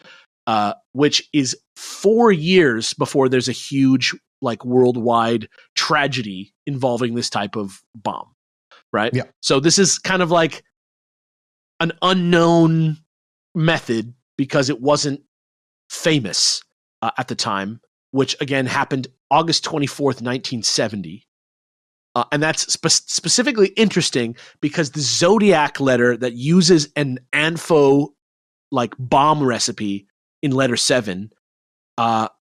which is 4 years before there's a huge like worldwide tragedy involving this type of bomb, right? Yeah. So this is kind of like an unknown method because it wasn't famous at the time, which again happened August 24th, 1970. And that's specifically interesting because the Zodiac letter that uses an ANFO like bomb recipe in letter 7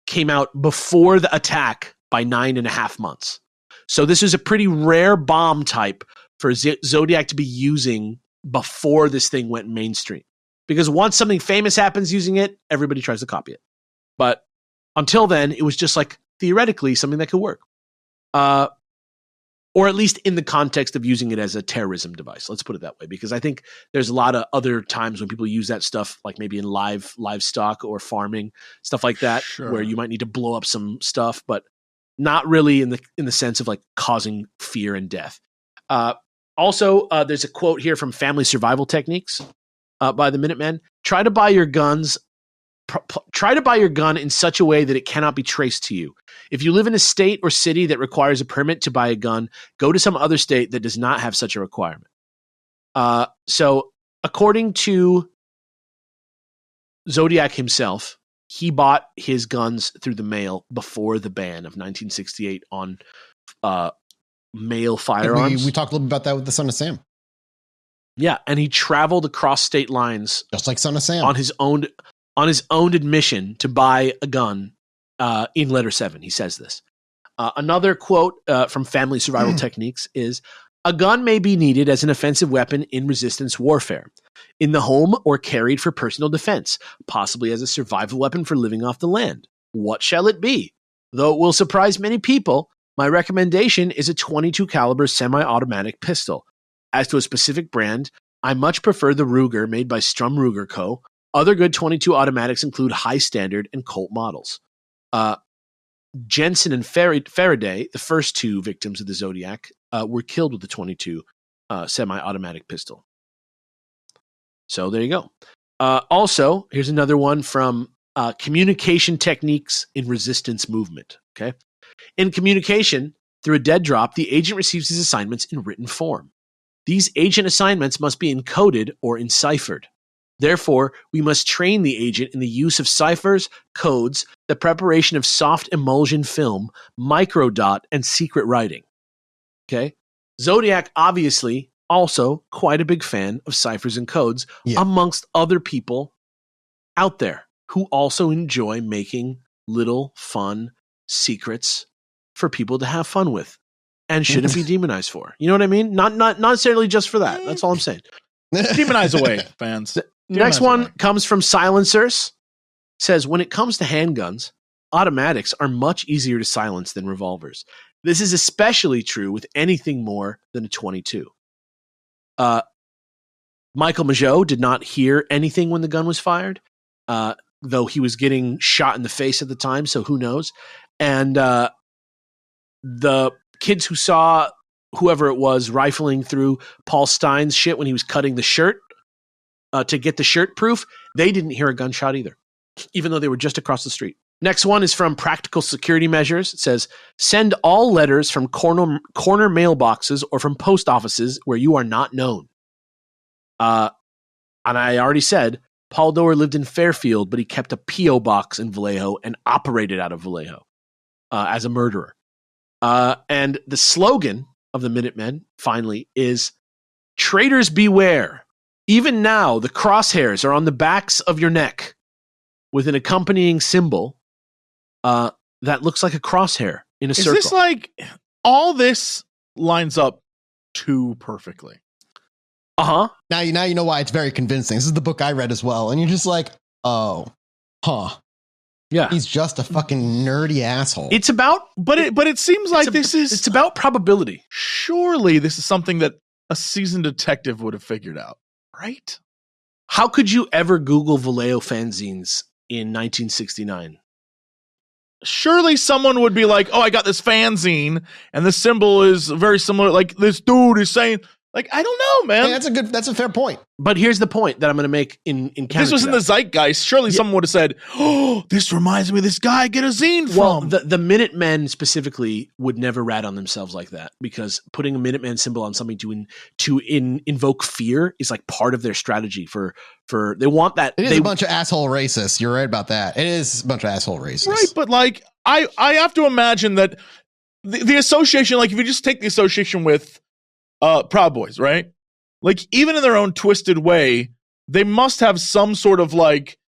came out before the attack by 9.5 months. So this is a pretty rare bomb type for Zodiac to be using before this thing went mainstream. Because once something famous happens using it, everybody tries to copy it. But until then, it was just like theoretically something that could work. or at least in the context of using it as a terrorism device. Let's put it that way, because I think there's a lot of other times when people use that stuff, like maybe in livestock or farming, stuff like that, where you might need to blow up some stuff, but not really in the sense of like causing fear and death. Also, there's a quote here from Family Survival Techniques by the Minutemen. Try to buy your gun in such a way that it cannot be traced to you. If you live in a state or city that requires a permit to buy a gun, go to some other state that does not have such a requirement. So, according to Zodiac himself, he bought his guns through the mail before the ban of 1968 on mail firearms. We talked a little bit about that with the Son of Sam. Yeah, and he traveled across state lines, just like Son of Sam, on his own admission to buy a gun in letter 7. He says this. Another quote from Family Survival Techniques is, "A gun may be needed as an offensive weapon in resistance warfare, in the home or carried for personal defense, possibly as a survival weapon for living off the land. What shall it be? Though it will surprise many people, my recommendation is a .22 caliber semi-automatic pistol. As to a specific brand, I much prefer the Ruger made by Strum Ruger Co. Other good .22 automatics include High Standard and Colt models." Jensen and Faraday, the first two victims of the Zodiac, were killed with the .22 semi-automatic pistol. So there you go. Also, here's another one from Communication Techniques in Resistance Movement. Okay, in communication, through a dead drop, the agent receives his assignments in written form. These agent assignments must be encoded or enciphered. Therefore, we must train the agent in the use of ciphers, codes, the preparation of soft emulsion film, microdot, and secret writing. Okay? Zodiac, obviously, also quite a big fan of ciphers and codes, amongst other people out there who also enjoy making little fun secrets for people to have fun with and shouldn't be demonized for. You know what I mean? Not necessarily just for that. That's all I'm saying. Demonize away, fans. Next one comes from Silencers. Says, when it comes to handguns, automatics are much easier to silence than revolvers. This is especially true with anything more than a .22. Michael Mageau did not hear anything when the gun was fired, though he was getting shot in the face at the time, so who knows. And the kids who saw whoever it was rifling through Paul Stein's shit when he was cutting the shirt to get the shirt proof, they didn't hear a gunshot either, even though they were just across the street. Next one is from Practical Security Measures. It says, send all letters from corner mailboxes or from post offices where you are not known. And I already said, Paul Doerr lived in Fairfield, but he kept a P.O. box in Vallejo and operated out of Vallejo as a murderer. And the slogan of the Minutemen, finally, is traitors beware. Even now, the crosshairs are on the backs of your neck with an accompanying symbol that looks like a crosshair in a circle. Is this like, all this lines up too perfectly? Uh-huh. Now you know why it's very convincing. This is the book I read as well. And you're just like, oh, huh. Yeah. He's just a fucking nerdy asshole. It's about, but it seems like it's about probability. Surely this is something that a seasoned detective would have figured out, right? How could you ever Google Vallejo fanzines in 1969? Surely someone would be like, oh, I got this fanzine and the symbol is very similar. Like this dude is saying, like, I don't know, man. Hey, that's a fair point. But here's the point that I'm going to make in counter. This was in the zeitgeist. Surely someone would have said, oh, this reminds me of this guy I get a zine from. Well, the Minutemen specifically would never rat on themselves like that, because putting a Minuteman symbol on something to invoke fear is like part of their strategy for they want that. It is a bunch of asshole racists. You're right about that. It is a bunch of asshole racists. Right, but like, I have to imagine that the association, like if you just take the association with Proud Boys, right? Like, even in their own twisted way, they must have some sort of like,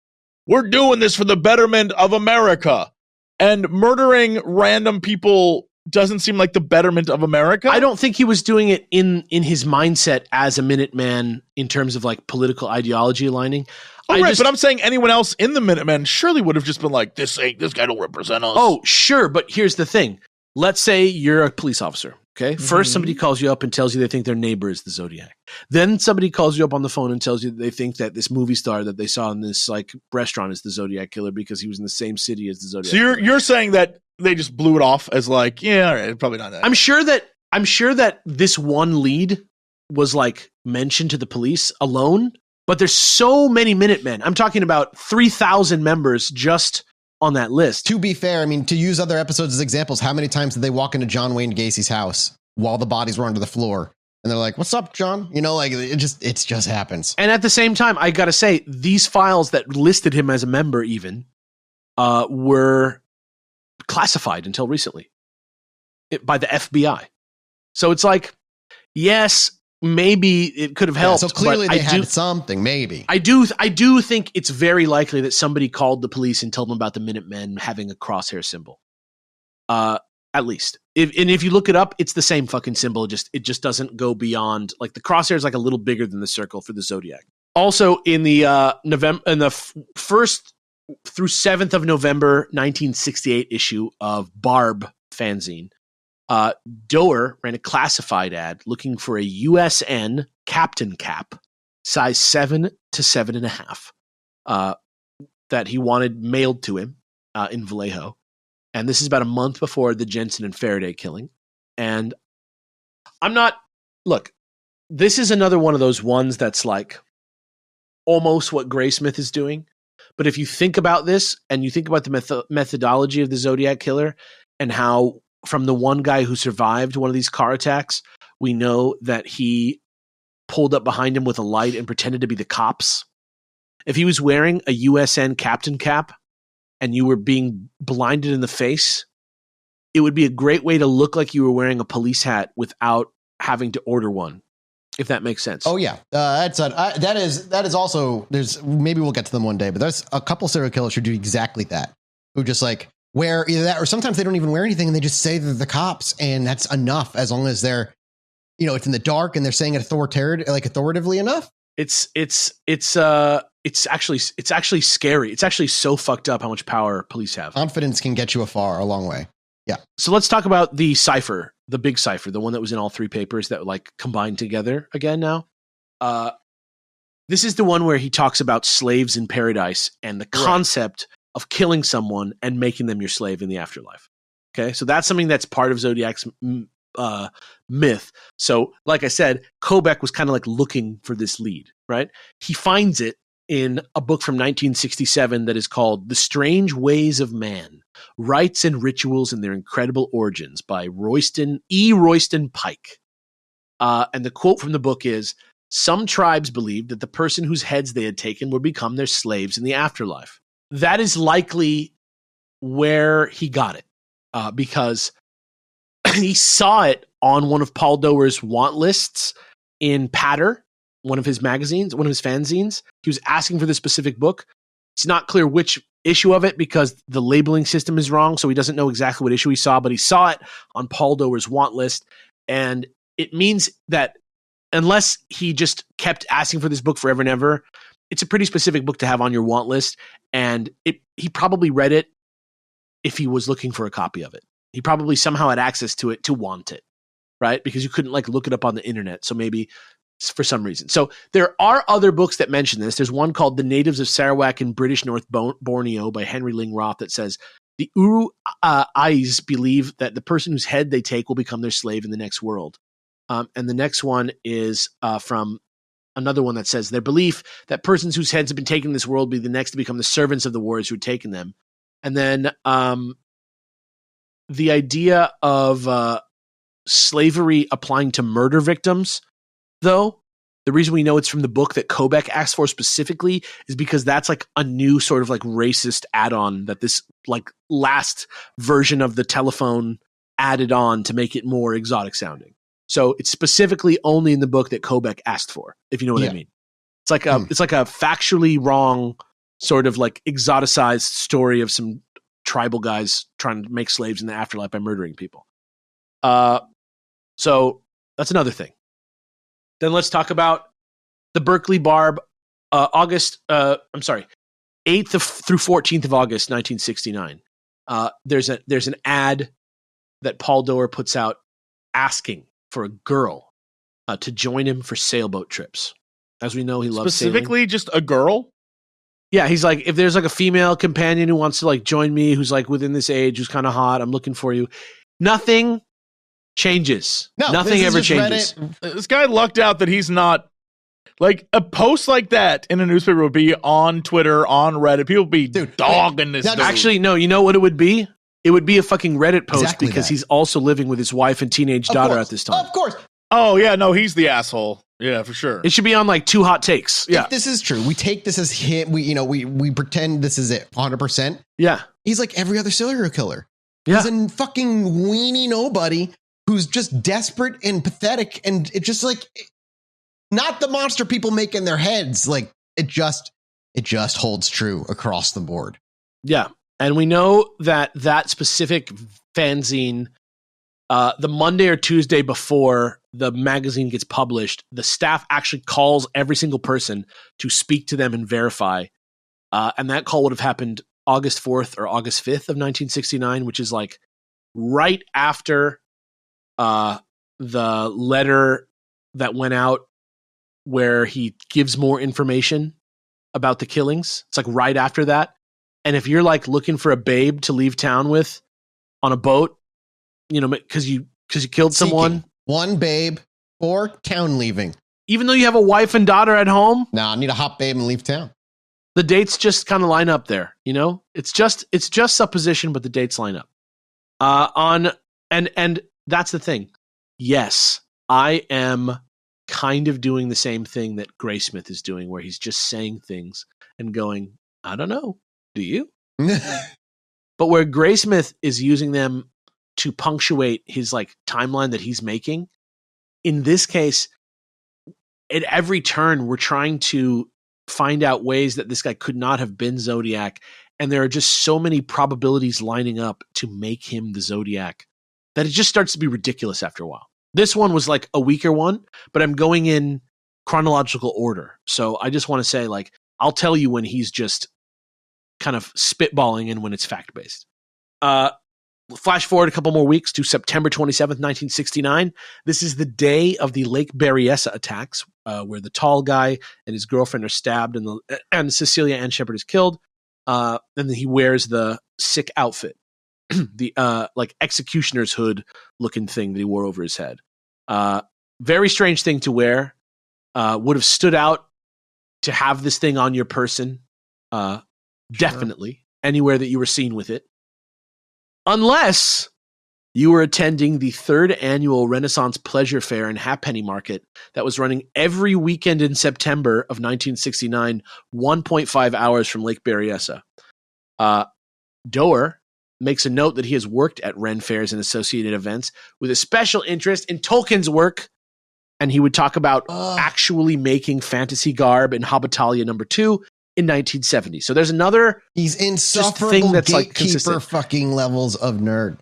we're doing this for the betterment of America. And murdering random people doesn't seem like the betterment of America. I don't think he was doing it in his mindset as a Minuteman in terms of like political ideology aligning. Oh, right, but I'm saying anyone else in the Minutemen surely would have just been like, this guy don't represent us. Oh, sure, but here's the thing. Let's say you're a police officer, Okay. First, somebody calls you up and tells you they think their neighbor is the Zodiac. Then somebody calls you up on the phone and tells you that they think that this movie star that they saw in this like restaurant is the Zodiac Killer because he was in the same city as the Zodiac. So you're saying that they just blew it off as like, yeah, all right, probably not that. I'm sure that this one lead was like mentioned to the police alone, but there's so many Minutemen. I'm talking about 3,000 members just on that list. To be fair, I mean, to use other episodes as examples, how many times did they walk into John Wayne Gacy's house while the bodies were under the floor? And they're like, "What's up, John?" You know, like it just happens. And at the same time, I got to say, these files that listed him as a member even were classified until recently by the FBI. So it's like, yes, maybe it could have helped. So clearly they had something, maybe. I do think it's very likely that somebody called the police and told them about the Minutemen having a crosshair symbol. At least. If you look it up, it's the same fucking symbol. It just doesn't go beyond, like, the crosshair is like a little bigger than the circle for the Zodiac. Also, in the first through 7th of November 1968 issue of Barb fanzine, Doerr ran a classified ad looking for a USN Captain Cap, size 7 to 7.5, that he wanted mailed to him in Vallejo. And this is about a month before the Jensen and Faraday killing. And this is another one of those ones that's like almost what Graysmith is doing. But if you think about this and you think about the methodology of the Zodiac Killer and how from the one guy who survived one of these car attacks, we know that he pulled up behind him with a light and pretended to be the cops. If he was wearing a USN Captain Cap and you were being blinded in the face, it would be a great way to look like you were wearing a police hat without having to order one, if that makes sense. Oh yeah, that is also, there's, maybe we'll get to them one day, but there's a couple serial killers who do exactly that, who just like wear either that, or sometimes they don't even wear anything and they just say they're the cops, and that's enough as long as they're, you know, it's in the dark and they're saying it authoritatively enough. It's actually scary. It's actually so fucked up how much power police have. Confidence can get you a long way. Yeah. So let's talk about the cipher, the big cipher, the one that was in all three papers that like combined together again now. This is the one where he talks about slaves in paradise and the concept of killing someone and making them your slave in the afterlife. Okay. So that's something that's part of Zodiac's myth. So like I said, Kobek was kind of like looking for this lead, right? He finds it in a book from 1967 that is called The Strange Ways of Man, Rites and Rituals and Their Incredible Origins by Royston Pike. And the quote from the book is, "Some tribes believed that the person whose heads they had taken would become their slaves in the afterlife." That is likely where he got it, because he saw it on one of Paul Doerr's want lists in Patter, one of his magazines, one of his fanzines. He was asking for this specific book. It's not clear which issue of it because the labeling system is wrong, so he doesn't know exactly what issue he saw, but he saw it on Paul Doerr's want list, and it means that unless he just kept asking for this book forever and ever, it's a pretty specific book to have on your want list, and he probably read it if he was looking for a copy of it. He probably somehow had access to it to want it, right? Because you couldn't like look it up on the internet. So maybe for some reason. So there are other books that mention this. There's one called The Natives of Sarawak in British North Borneo by Henry Ling Roth that says the Uru Ais believe that the person whose head they take will become their slave in the next world. And the next one is from another one that says their belief that persons whose heads have been taken in this world will be the next to become the servants of the warriors who had taken them. And then the idea of slavery applying to murder victims, though, the reason we know it's from the book that Kobek asked for specifically is because that's like a new sort of like racist add-on that this like last version of the telephone added on to make it more exotic sounding. So it's specifically only in the book that Kobek asked for, if you know what I mean. It's like a factually wrong sort of like exoticized story of some tribal guys trying to make slaves in the afterlife by murdering people. So that's another thing. Then let's talk about the Berkeley Barb, 8th through 14th of August, 1969. There's an ad that Paul Doerr puts out asking for a girl to join him for sailboat trips. As we know, he loves Specifically, sailing. just a girl? Yeah, he's like, if there's like a female companion who wants to like join me, who's like within this age, who's kind of hot, I'm looking for you. Nothing changes. No, nothing this is ever just changes. Reddit. This guy lucked out that he's not. Like, a post like that in a newspaper would be on Twitter, on Reddit. People would be dogging this dude. Actually, no, you know what it would be? It would be a fucking Reddit post Exactly because that. he's also living with his wife and teenage daughter at this time. Of course. Oh, yeah, no, he's the asshole. Yeah, for sure. It should be on like Two Hot Takes. Yeah. If this is true, we take this as him. We pretend this is it 100%. Yeah. He's like every other serial killer. Yeah. He's a fucking weenie nobody who's just desperate and pathetic. And it just like, not the monster people make in their heads. Like it just holds true across the board. Yeah. And we know that specific fanzine, the Monday or Tuesday before the magazine gets published, the staff actually calls every single person to speak to them and verify. And that call would have happened August 4th or August 5th of 1969, which is like right after the letter that went out where he gives more information about the killings. It's like right after that. And if you're like looking for a babe to leave town with on a boat, you know, because you killed someone. One babe or town leaving. Even though you have a wife and daughter at home. Nah, I need a hot babe and leave town. The dates just kind of line up there, you know? It's just supposition, but the dates line up. And that's the thing. Yes, I am kind of doing the same thing that Graysmith is doing, where he's just saying things and going, I don't know. Do you? But where Graysmith is using them to punctuate his like timeline that he's making, in this case, at every turn, we're trying to find out ways that this guy could not have been Zodiac. And there are just so many probabilities lining up to make him the Zodiac that it just starts to be ridiculous after a while. This one was like a weaker one, but I'm going in chronological order. So I just want to say, like, I'll tell you when he's just kind of spitballing and when it's fact-based. Flash forward a couple more weeks to September 27th, 1969. This is the day of the Lake Berryessa attacks, where the tall guy and his girlfriend are stabbed and Cecilia Ann Shepard is killed. And then he wears the sick outfit, the like executioner's hood looking thing that he wore over his head. Very strange thing to wear. Would have stood out to have this thing on your person. Definitely. Anywhere that you were seen with it. Unless you were attending the 3rd annual Renaissance Pleasure Fair and Halfpenny Market that was running every weekend in September of 1969, 1.5 hours from Lake Berryessa. Doerr makes a note that he has worked at Ren fairs and associated events with a special interest in Tolkien's work, and he would talk about actually making fantasy garb in Hobbitalia number 2 in 1970. So there's another he's insufferable thing that's gatekeeper like fucking levels of nerd.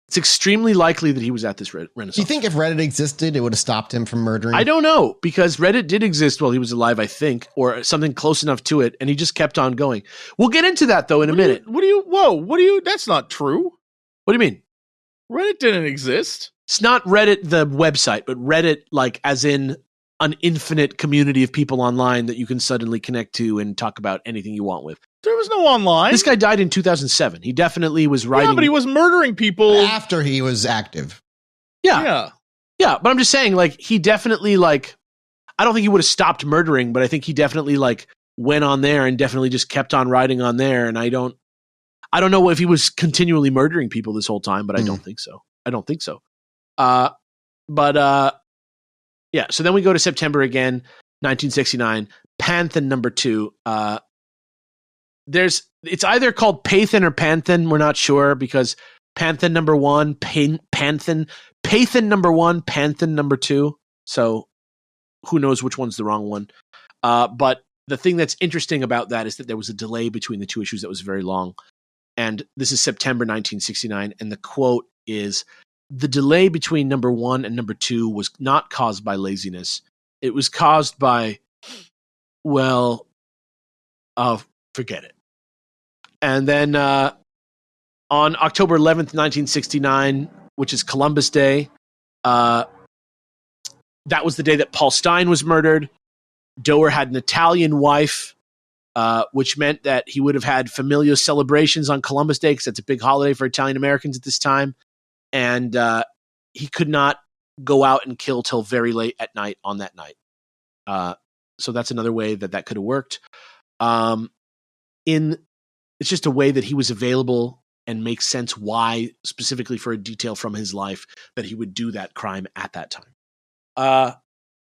It's extremely likely that he was at this Renaissance. Do you think if Reddit existed, it would have stopped him from murdering? I don't know, because Reddit did exist while he was alive, I think, or something close enough to it, and he just kept on going. We'll get into that, though, in a minute. That's not true. What do you mean? Reddit didn't exist. It's not Reddit, the website, but Reddit, like, as in an infinite community of people online that you can suddenly connect to and talk about anything you want with. There was no online. This guy died in 2007. He definitely was writing. Yeah, but he was murdering people after he was active. Yeah, but I'm just saying, like, he definitely, like, I don't think he would have stopped murdering, but I think he definitely, like, went on there and definitely just kept on writing on there. And I don't know if he was continually murdering people this whole time, but I don't think so. Yeah, so then we go to September again, 1969, Panthen number 2. It's either called Pathan or Panthen, we're not sure, because Panthen number 1, Pathan number 1, Panthen number 2. So who knows which one's the wrong one. But the thing that's interesting about that is that there was a delay between the two issues that was very long. And this is September 1969, and the quote is, "The delay between number 1 and number 2 was not caused by laziness. It was caused by, well, forget it." And then on October 11th, 1969, which is Columbus Day. That was the day that Paul Stein was murdered. Doer had an Italian wife, which meant that he would have had familial celebrations on Columbus Day because that's a big holiday for Italian Americans at this time. And he could not go out and kill till very late at night on that night. So that's another way that could have worked. It's just a way that he was available and makes sense why, specifically for a detail from his life, that he would do that crime at that time.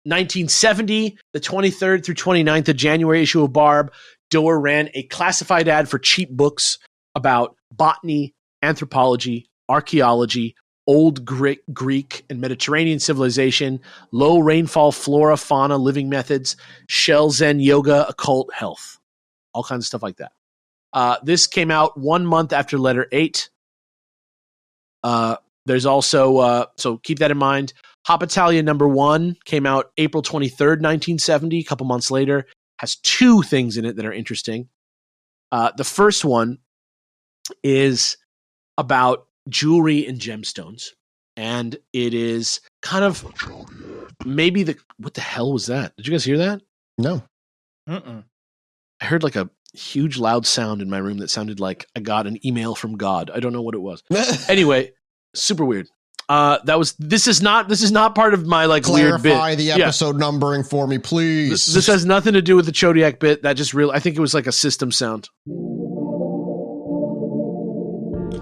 1970, the 23rd through 29th of January issue of Barb, Doer ran a classified ad for cheap books about botany, anthropology, archaeology, Old Greek and Mediterranean civilization, low rainfall flora, fauna, living methods, Shell Zen yoga, occult health, all kinds of stuff like that. This came out 1 month after Letter 8. There's also, so keep that in mind. Hopitalia #1 came out April 23rd, 1970, a couple months later. Has 2 things in it that are interesting. The first one is about jewelry and gemstones. And it is kind of maybe what the hell was that? Did you guys hear that? No. Mm-mm. I heard like a huge loud sound in my room that sounded like I got an email from God. I don't know what it was. Anyway, super weird. This is not part of my like weird bit. Clarify the episode numbering for me, please. This has nothing to do with the Chodiak bit. That just I think it was like a system sound.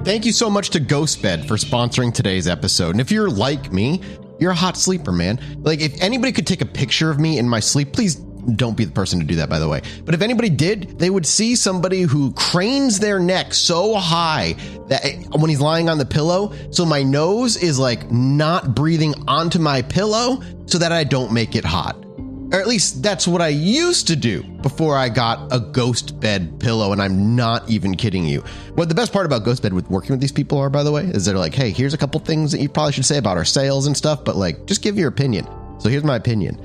Thank you so much to Ghostbed for sponsoring today's episode. And if you're like me, you're a hot sleeper, man. Like, if anybody could take a picture of me in my sleep, please don't be the person to do that, by the way. But if anybody did, they would see somebody who cranes their neck so high that when he's lying on the pillow, so my nose is like not breathing onto my pillow so that I don't make it hot. Or at least that's what I used to do before I got a ghost bed pillow, and I'm not even kidding you. What the best part about ghost bed with working with these people are, by the way, is they're like, hey, here's a couple things that you probably should say about our sales and stuff, but like, just give your opinion. So here's my opinion.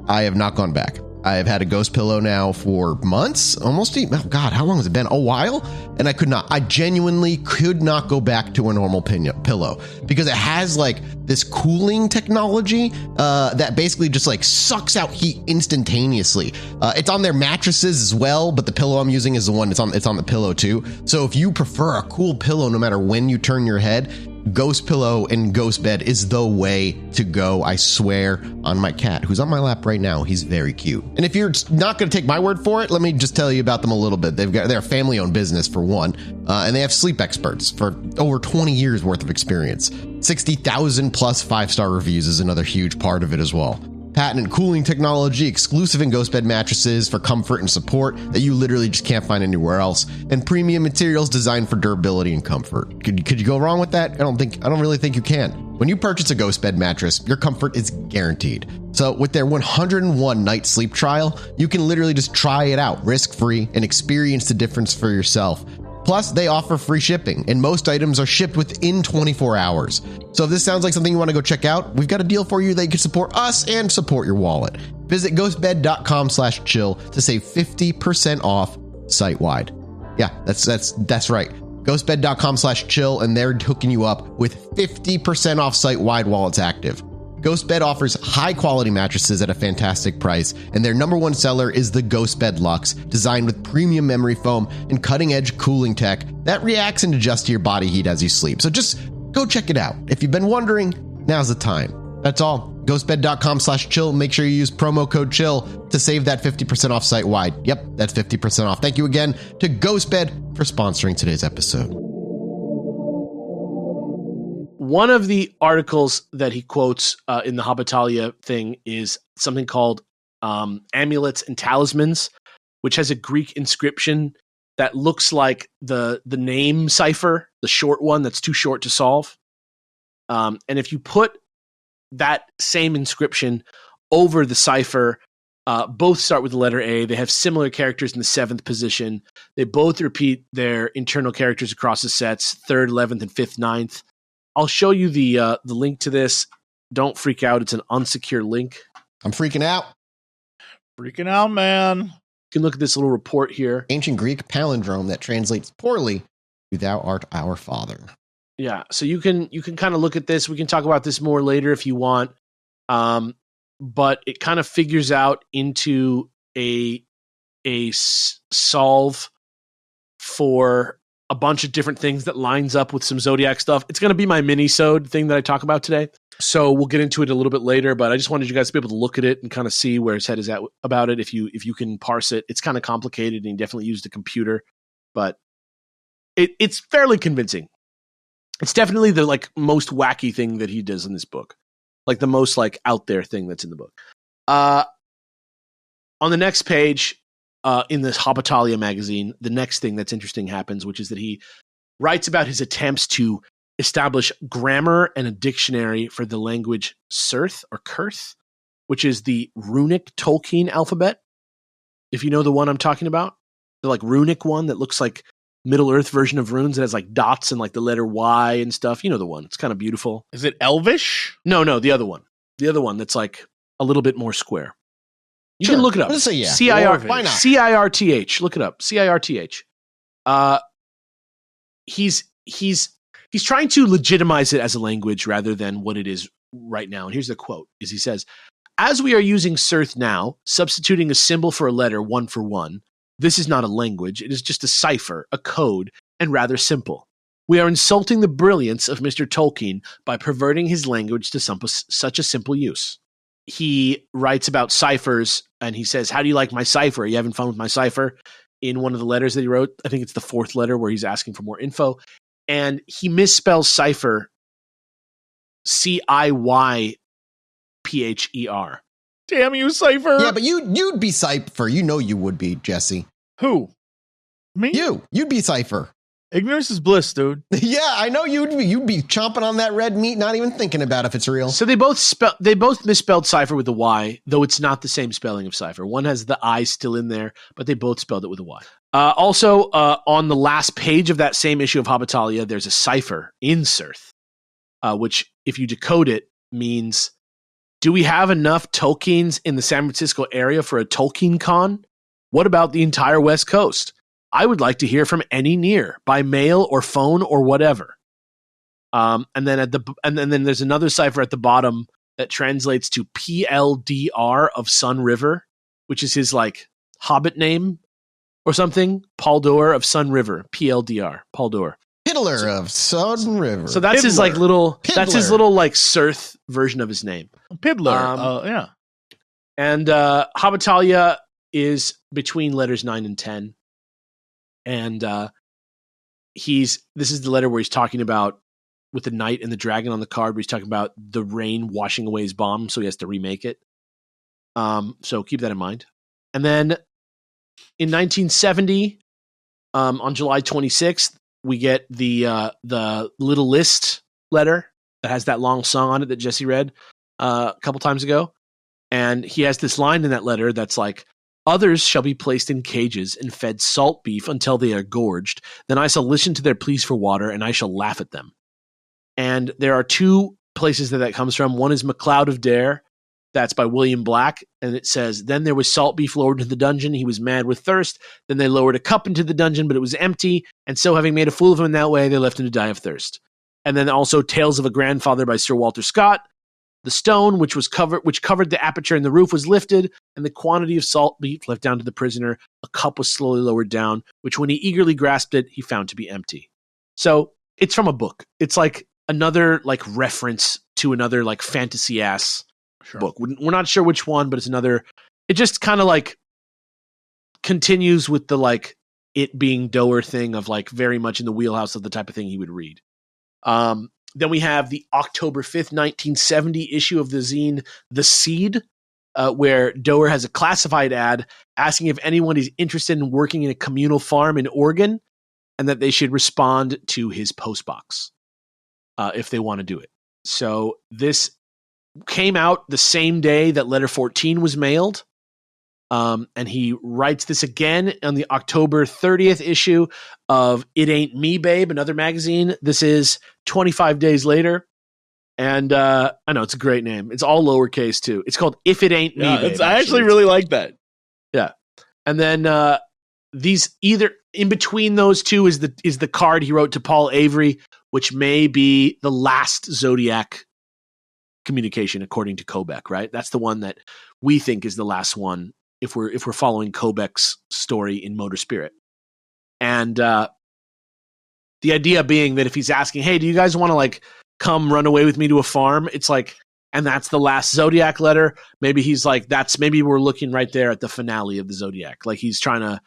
I have not gone back. I have had a ghost pillow now for months, almost, oh God, how long has it been? A while? And I genuinely could not go back to a normal pillow because it has like this cooling technology that basically just like sucks out heat instantaneously. It's on their mattresses as well, but the pillow I'm using is the one it's on the pillow too. So if you prefer a cool pillow, no matter when you turn your head, Ghost Pillow and Ghost Bed is the way to go. I swear on my cat, who's on my lap right now. He's very cute. And if you're not going to take my word for it, let me just tell you about them a little bit. They're a family-owned business for one, and they have sleep experts for over 20 years worth of experience. 60,000 plus 5-star reviews is another huge part of it as well. Patented cooling technology, exclusive in Ghost Bed mattresses for comfort and support that you literally just can't find anywhere else, and premium materials designed for durability and comfort. Could you go wrong with that? I don't really think you can. When you purchase a Ghost Bed mattress, your comfort is guaranteed. So with their 101 night sleep trial, you can literally just try it out risk-free and experience the difference for yourself. Plus, they offer free shipping, and most items are shipped within 24 hours. So if this sounds like something you want to go check out, we've got a deal for you that you can support us and support your wallet. Visit ghostbed.com/chill to save 50% off site-wide. Yeah, that's right. Ghostbed.com/chill, and they're hooking you up with 50% off site-wide while it's active. Ghostbed offers high-quality mattresses at a fantastic price, and their #1 seller is the Ghostbed Luxe, designed with premium memory foam and cutting-edge cooling tech that reacts and adjusts to your body heat as you sleep. So just go check it out. If you've been wondering, now's the time. That's all. Ghostbed.com/chill. Make sure you use promo code CHILL to save that 50% off site-wide. Yep, that's 50% off. Thank you again to Ghostbed for sponsoring today's episode. One of the articles that he quotes in the Hopitalia thing is something called Amulets and Talismans, which has a Greek inscription that looks like the name cipher, the short one that's too short to solve. And if you put that same inscription over the cipher, both start with the letter A. They have similar characters in the 7th position. They both repeat their internal characters across the sets, 3rd, 11th, and 5th, 9th. I'll show you the link to this. Don't freak out. It's an unsecure link. I'm freaking out. Freaking out, man. You can look at this little report here. Ancient Greek palindrome that translates poorly to "Thou art our Father." Yeah, so you can kind of look at this. We can talk about this more later if you want. But it kind of figures out into a solve for a bunch of different things that lines up with some Zodiac stuff. It's going to be my mini-sode thing that I talk about today. So we'll get into it a little bit later, but I just wanted you guys to be able to look at it and kind of see where his head is at about it. If you can parse it, it's kind of complicated and you definitely used a computer, but it's fairly convincing. It's definitely the like most wacky thing that he does in this book. Like the most like out there thing that's in the book. On the next page, in this Hobitalia magazine, the next thing that's interesting happens, which is that he writes about his attempts to establish grammar and a dictionary for the language Cirth or Kurth, which is the runic Tolkien alphabet. If you know the one I'm talking about, the like runic one that looks like Middle Earth version of runes that has like dots and like the letter Y and stuff. You know the one. It's kind of beautiful. Is it Elvish? No, the other one. The other one that's like a little bit more square. You Sure. can look it up. Let's say yeah. C-I-R- Why not? C-I-R-T-H. Look it up. C-I-R-T-H. He's trying to legitimize it as a language rather than what it is right now. And here's the quote, is he says, "As we are using Cirth now, substituting a symbol for a letter one for one, this is not a language. It is just a cipher, a code, and rather simple. We are insulting the brilliance of Mr. Tolkien by perverting his language to such a simple use." He writes about ciphers, and he says, "How do you like my cipher? Are you having fun with my cipher?" In one of the letters that he wrote, I think it's the fourth letter where he's asking for more info. And he misspells cipher Ciypher. Damn you, Cypher. Yeah, but you'd be Cypher. You know you would be, Jesse. Who? Me? You'd be Cypher. Ignorance is bliss, dude. Yeah, I know you'd be chomping on that red meat, not even thinking about if it's real. So they both misspelled cipher with a Y, though it's not the same spelling of cipher. One has the I still in there, but they both spelled it with a Y. Also, on the last page of that same issue of Hobitalia, there's a cipher in Cirth, which, if you decode it, means, "Do we have enough Tolkiens in the San Francisco area for a Tolkien con? What about the entire West Coast? I would like to hear from any near, by mail or phone or whatever." And then there's another cipher at the bottom that translates to PLDR of Sun River, which is his like Hobbit name or something. Paldor of Sun River, PLDR, Paldor. Hitler of Sun River. So that's his like little that's his little like Cirth version of his name. Piddler. Yeah. And Hobitalia is between letters 9 and 10. And this is the letter where he's talking about, with the knight and the dragon on the card, where he's talking about the rain washing away his bomb, so he has to remake it. So keep that in mind. And then in 1970, on July 26th, we get the Little List letter that has that long song on it that Jesse read a couple times ago. And he has this line in that letter that's like, "Others shall be placed in cages and fed salt beef until they are gorged. Then I shall listen to their pleas for water, and I shall laugh at them." And there are two places that comes from. One is MacLeod of Dare. That's by William Black. And it says, "Then there was salt beef lowered into the dungeon. He was mad with thirst. Then they lowered a cup into the dungeon, but it was empty. And so having made a fool of him in that way, they left him to die of thirst." And then also Tales of a Grandfather by Sir Walter Scott. "The stone which covered the aperture in the roof was lifted, and the quantity of salt beef left down to the prisoner. A cup was slowly lowered down, which when he eagerly grasped it, he found to be empty." So it's from a book. It's like another like reference to another like fantasy ass book. We're not sure which one, but it's another. It just kind of like continues with the like it being Doer thing of like very much in the wheelhouse of the type of thing he would read. Then we have the October 5th, 1970 issue of the zine The Seed, where Doer has a classified ad asking if anyone is interested in working in a communal farm in Oregon, and that they should respond to his postbox if they want to do it. So this came out the same day that letter 14 was mailed. And he writes this again on the October 30th issue of It Ain't Me, Babe, another magazine. This is 25 days later. And I know it's a great name. It's all lowercase too. It's called If It Ain't Me, Babe. I actually really like that. Yeah. And then these either in between those two is the card he wrote to Paul Avery which may be the last Zodiac communication, according to Kobek, right? That's the one that we think is the last one if we're following Kobek's story in Motor Spirit. And the idea being that if he's asking, hey, do you guys want to like come run away with me to a farm? It's like, and that's the last Zodiac letter. Maybe he's like, maybe we're looking right there at the finale of the Zodiac. Like he's trying to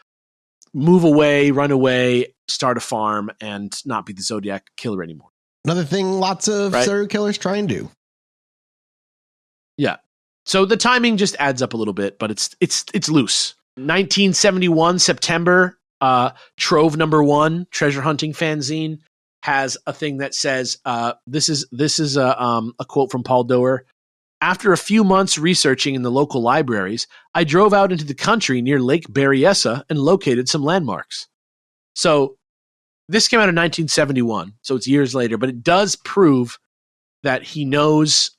move away, run away, start a farm, and not be the Zodiac killer anymore. Another thing lots of serial killers try and do. Yeah. So the timing just adds up a little bit, but it's loose. 1971, September, Trove #1, treasure hunting fanzine, has a thing that says, this is a quote from Paul Doerr. After a few months researching in the local libraries, I drove out into the country near Lake Berryessa and located some landmarks. So this came out in 1971, so it's years later, but it does prove that he knows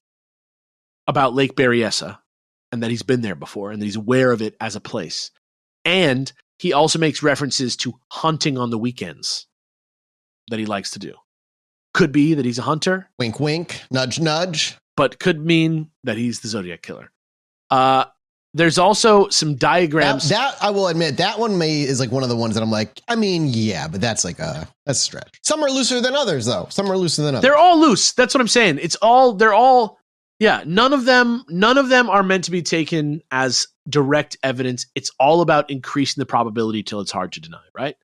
about Lake Berryessa and that he's been there before and that he's aware of it as a place. And he also makes references to hunting on the weekends that he likes to do. Could be that he's a hunter. Wink, wink, nudge, nudge. But could mean that he's the Zodiac Killer. There's also some diagrams. That I will admit, that one is like one of the ones that I'm like, I mean, yeah, but that's like that's a stretch. Some are looser than others, though. Some are looser than others. They're all loose. That's what I'm saying. They're all, yeah. None of them are meant to be taken as direct evidence. It's all about increasing the probability till it's hard to deny, right?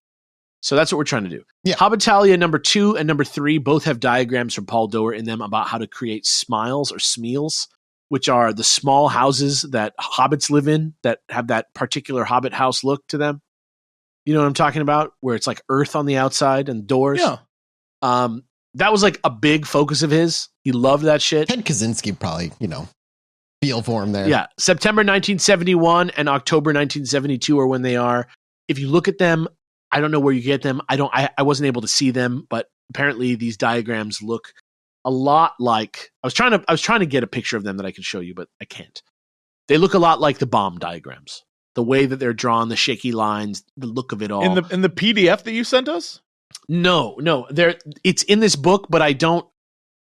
So that's what we're trying to do. Yeah. Hobbitalia #2 and #3 both have diagrams from Paul Doerr in them about how to create smiles or smeals, which are the small houses that hobbits live in that have that particular hobbit house look to them. You know what I'm talking about? Where it's like earth on the outside and doors. Yeah. That was like a big focus of his. He loved that shit. Ted Kaczynski probably, feel for him there. Yeah. September 1971 and October 1972 are when they are. If you look at them, I don't know where you get them. I wasn't able to see them, but apparently these diagrams look a lot like, I was trying to get a picture of them that I can show you, but I can't. They look a lot like the bomb diagrams. The way that they're drawn, the shaky lines, the look of it all. In the PDF that you sent us? No. It's in this book, but I can't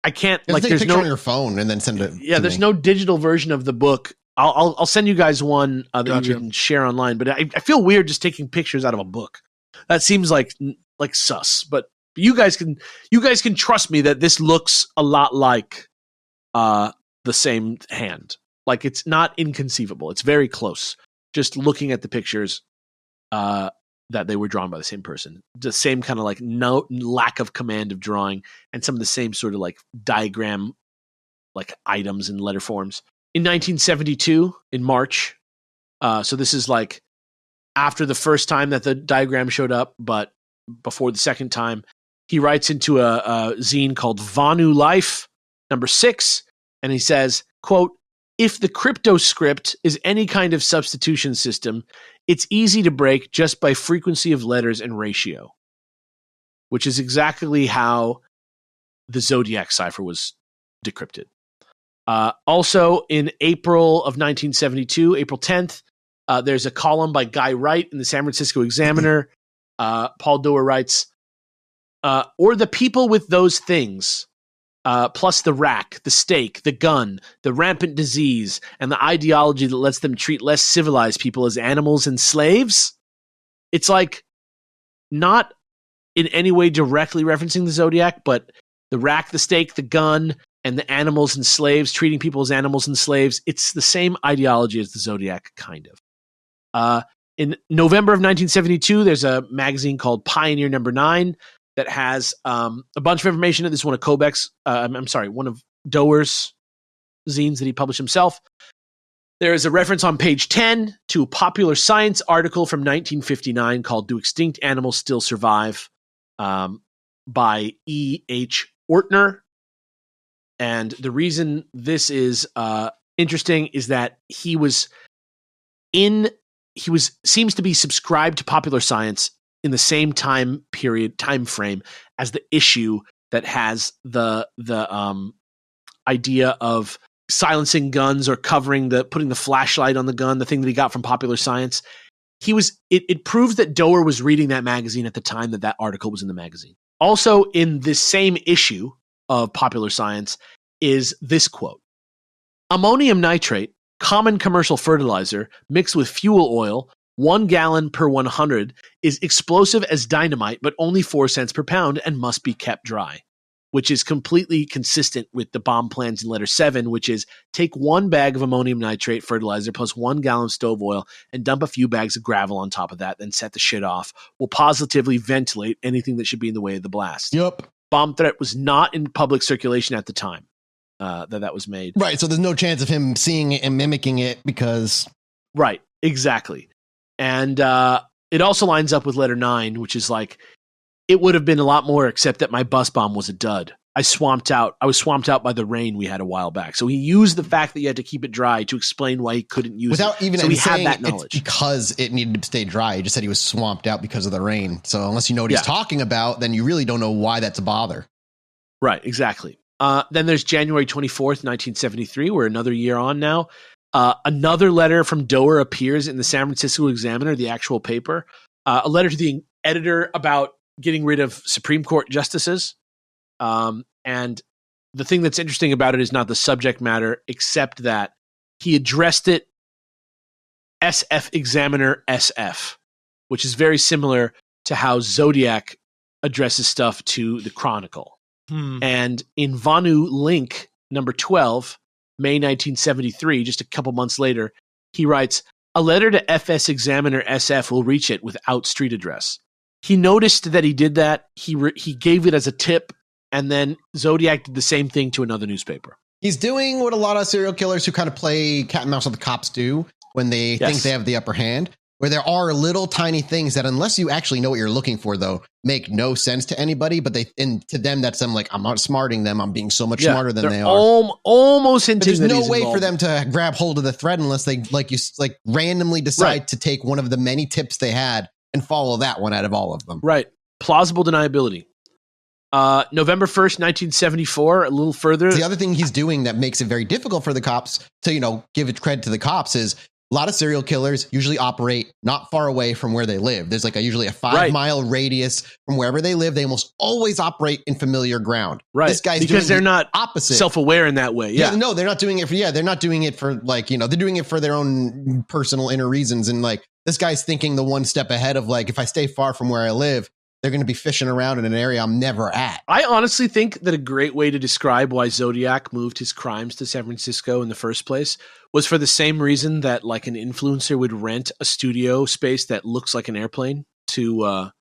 like take a there's picture no on your phone and then send it. Yeah, to there's me. no digital version of the book. I'll send you guys one that Gotcha. you can share online, but I feel weird just taking pictures out of a book. That seems like sus, but you guys can trust me that this looks a lot like the same hand. Like it's not inconceivable. It's very close. Just looking at the pictures that they were drawn by the same person. The same kind of like no lack of command of drawing and some of the same sort of like diagram like items in letter forms. In 1972, in March, so this is like after the first time that the diagram showed up, but before the second time, he writes into a zine called Vanu Life, #6, and he says, quote, if the cryptoscript is any kind of substitution system, it's easy to break just by frequency of letters and ratio, which is exactly how the Zodiac cipher was decrypted. Also, in April of 1972, April 10th, there's a column by Guy Wright in the San Francisco Examiner. Paul Doerr writes, or the people with those things, plus the rack, the stake, the gun, the rampant disease, and the ideology that lets them treat less civilized people as animals and slaves. It's like not in any way directly referencing the Zodiac, but the rack, the stake, the gun, and the animals and slaves, treating people as animals and slaves. It's the same ideology as the Zodiac, kind of. In November of 1972, there's a magazine called Pioneer #9 that has a bunch of information. This is one of Kobek's, one of Doerr's zines that he published himself. There is a reference on page 10 to a popular science article from 1959 called Do Extinct Animals Still Survive? By E.H. Ortner. And the reason this is interesting is that he seems to be subscribed to popular science in the same time frame as the issue that has the idea of silencing guns or putting the flashlight on the gun, the thing that he got from popular science. It proves that Doerr was reading that magazine at the time that article was in the magazine. Also in this same issue of Popular Science is this quote. Ammonium nitrate, common commercial fertilizer, mixed with fuel oil, 1 gallon per 100, is explosive as dynamite, but only 4 cents per pound and must be kept dry, which is completely consistent with the bomb plans in letter 7, which is take 1 bag of ammonium nitrate fertilizer plus 1 gallon of stove oil and dump a few bags of gravel on top of that, then set the shit off. Will positively ventilate anything that should be in the way of the blast. Yep. Bomb threat was not in public circulation at the time that was made. Right. So there's no chance of him seeing it and mimicking it because. Right. Exactly. And it also lines up with letter 9, which is like, it would have been a lot more, except that my bus bomb was a dud. I was swamped out by the rain we had a while back. So he used the fact that you had to keep it dry to explain why he couldn't use without it. even so he saying had that knowledge. It's because it needed to stay dry. He just said he was swamped out because of the rain. So unless you know what he's talking about, then you really don't know why that's a bother. Right, exactly. Then there's January 24th, 1973. We're another year on now. Another letter from Doerr appears in the San Francisco Examiner, the actual paper. A letter to the editor about getting rid of Supreme Court justices. And the thing that's interesting about it is not the subject matter, except that he addressed it SF Examiner SF, which is very similar to how Zodiac addresses stuff to the Chronicle. And in Vanu Link, number 12, May 1973, just a couple months later, he writes, a letter to FS Examiner SF will reach it without street address. He noticed that he did that. He gave it as a tip, and then Zodiac did the same thing to another newspaper. He's doing what a lot of serial killers who kind of play cat and mouse with the cops do when they think they have the upper hand, where there are little tiny things that, unless you actually know what you're looking for, though, make no sense to anybody. But to them, that's them like, I'm outsmarting them. I'm being so much smarter than they are. Almost hinting but there's that no way for them to grab hold of the thread unless they randomly decide to take one of the many tips they had and follow that one out of all of them. Right. Plausible deniability. November 1st, 1974, a little further. The other thing he's doing that makes it very difficult for the cops to, give it credit to the cops is a lot of serial killers usually operate not far away from where they live. There's usually a 5-mile radius from wherever they live. They almost always operate in familiar ground. Right. This guy's because they're not opposite, self-aware in that way. Yeah. No, they're not doing it for, they're not doing it for they're doing it for their own personal inner reasons. And this guy's thinking the one step ahead of if I stay far from where I live, they're going to be fishing around in an area I'm never at. I honestly think that a great way to describe why Zodiac moved his crimes to San Francisco in the first place was for the same reason that an influencer would rent a studio space that looks like an airplane to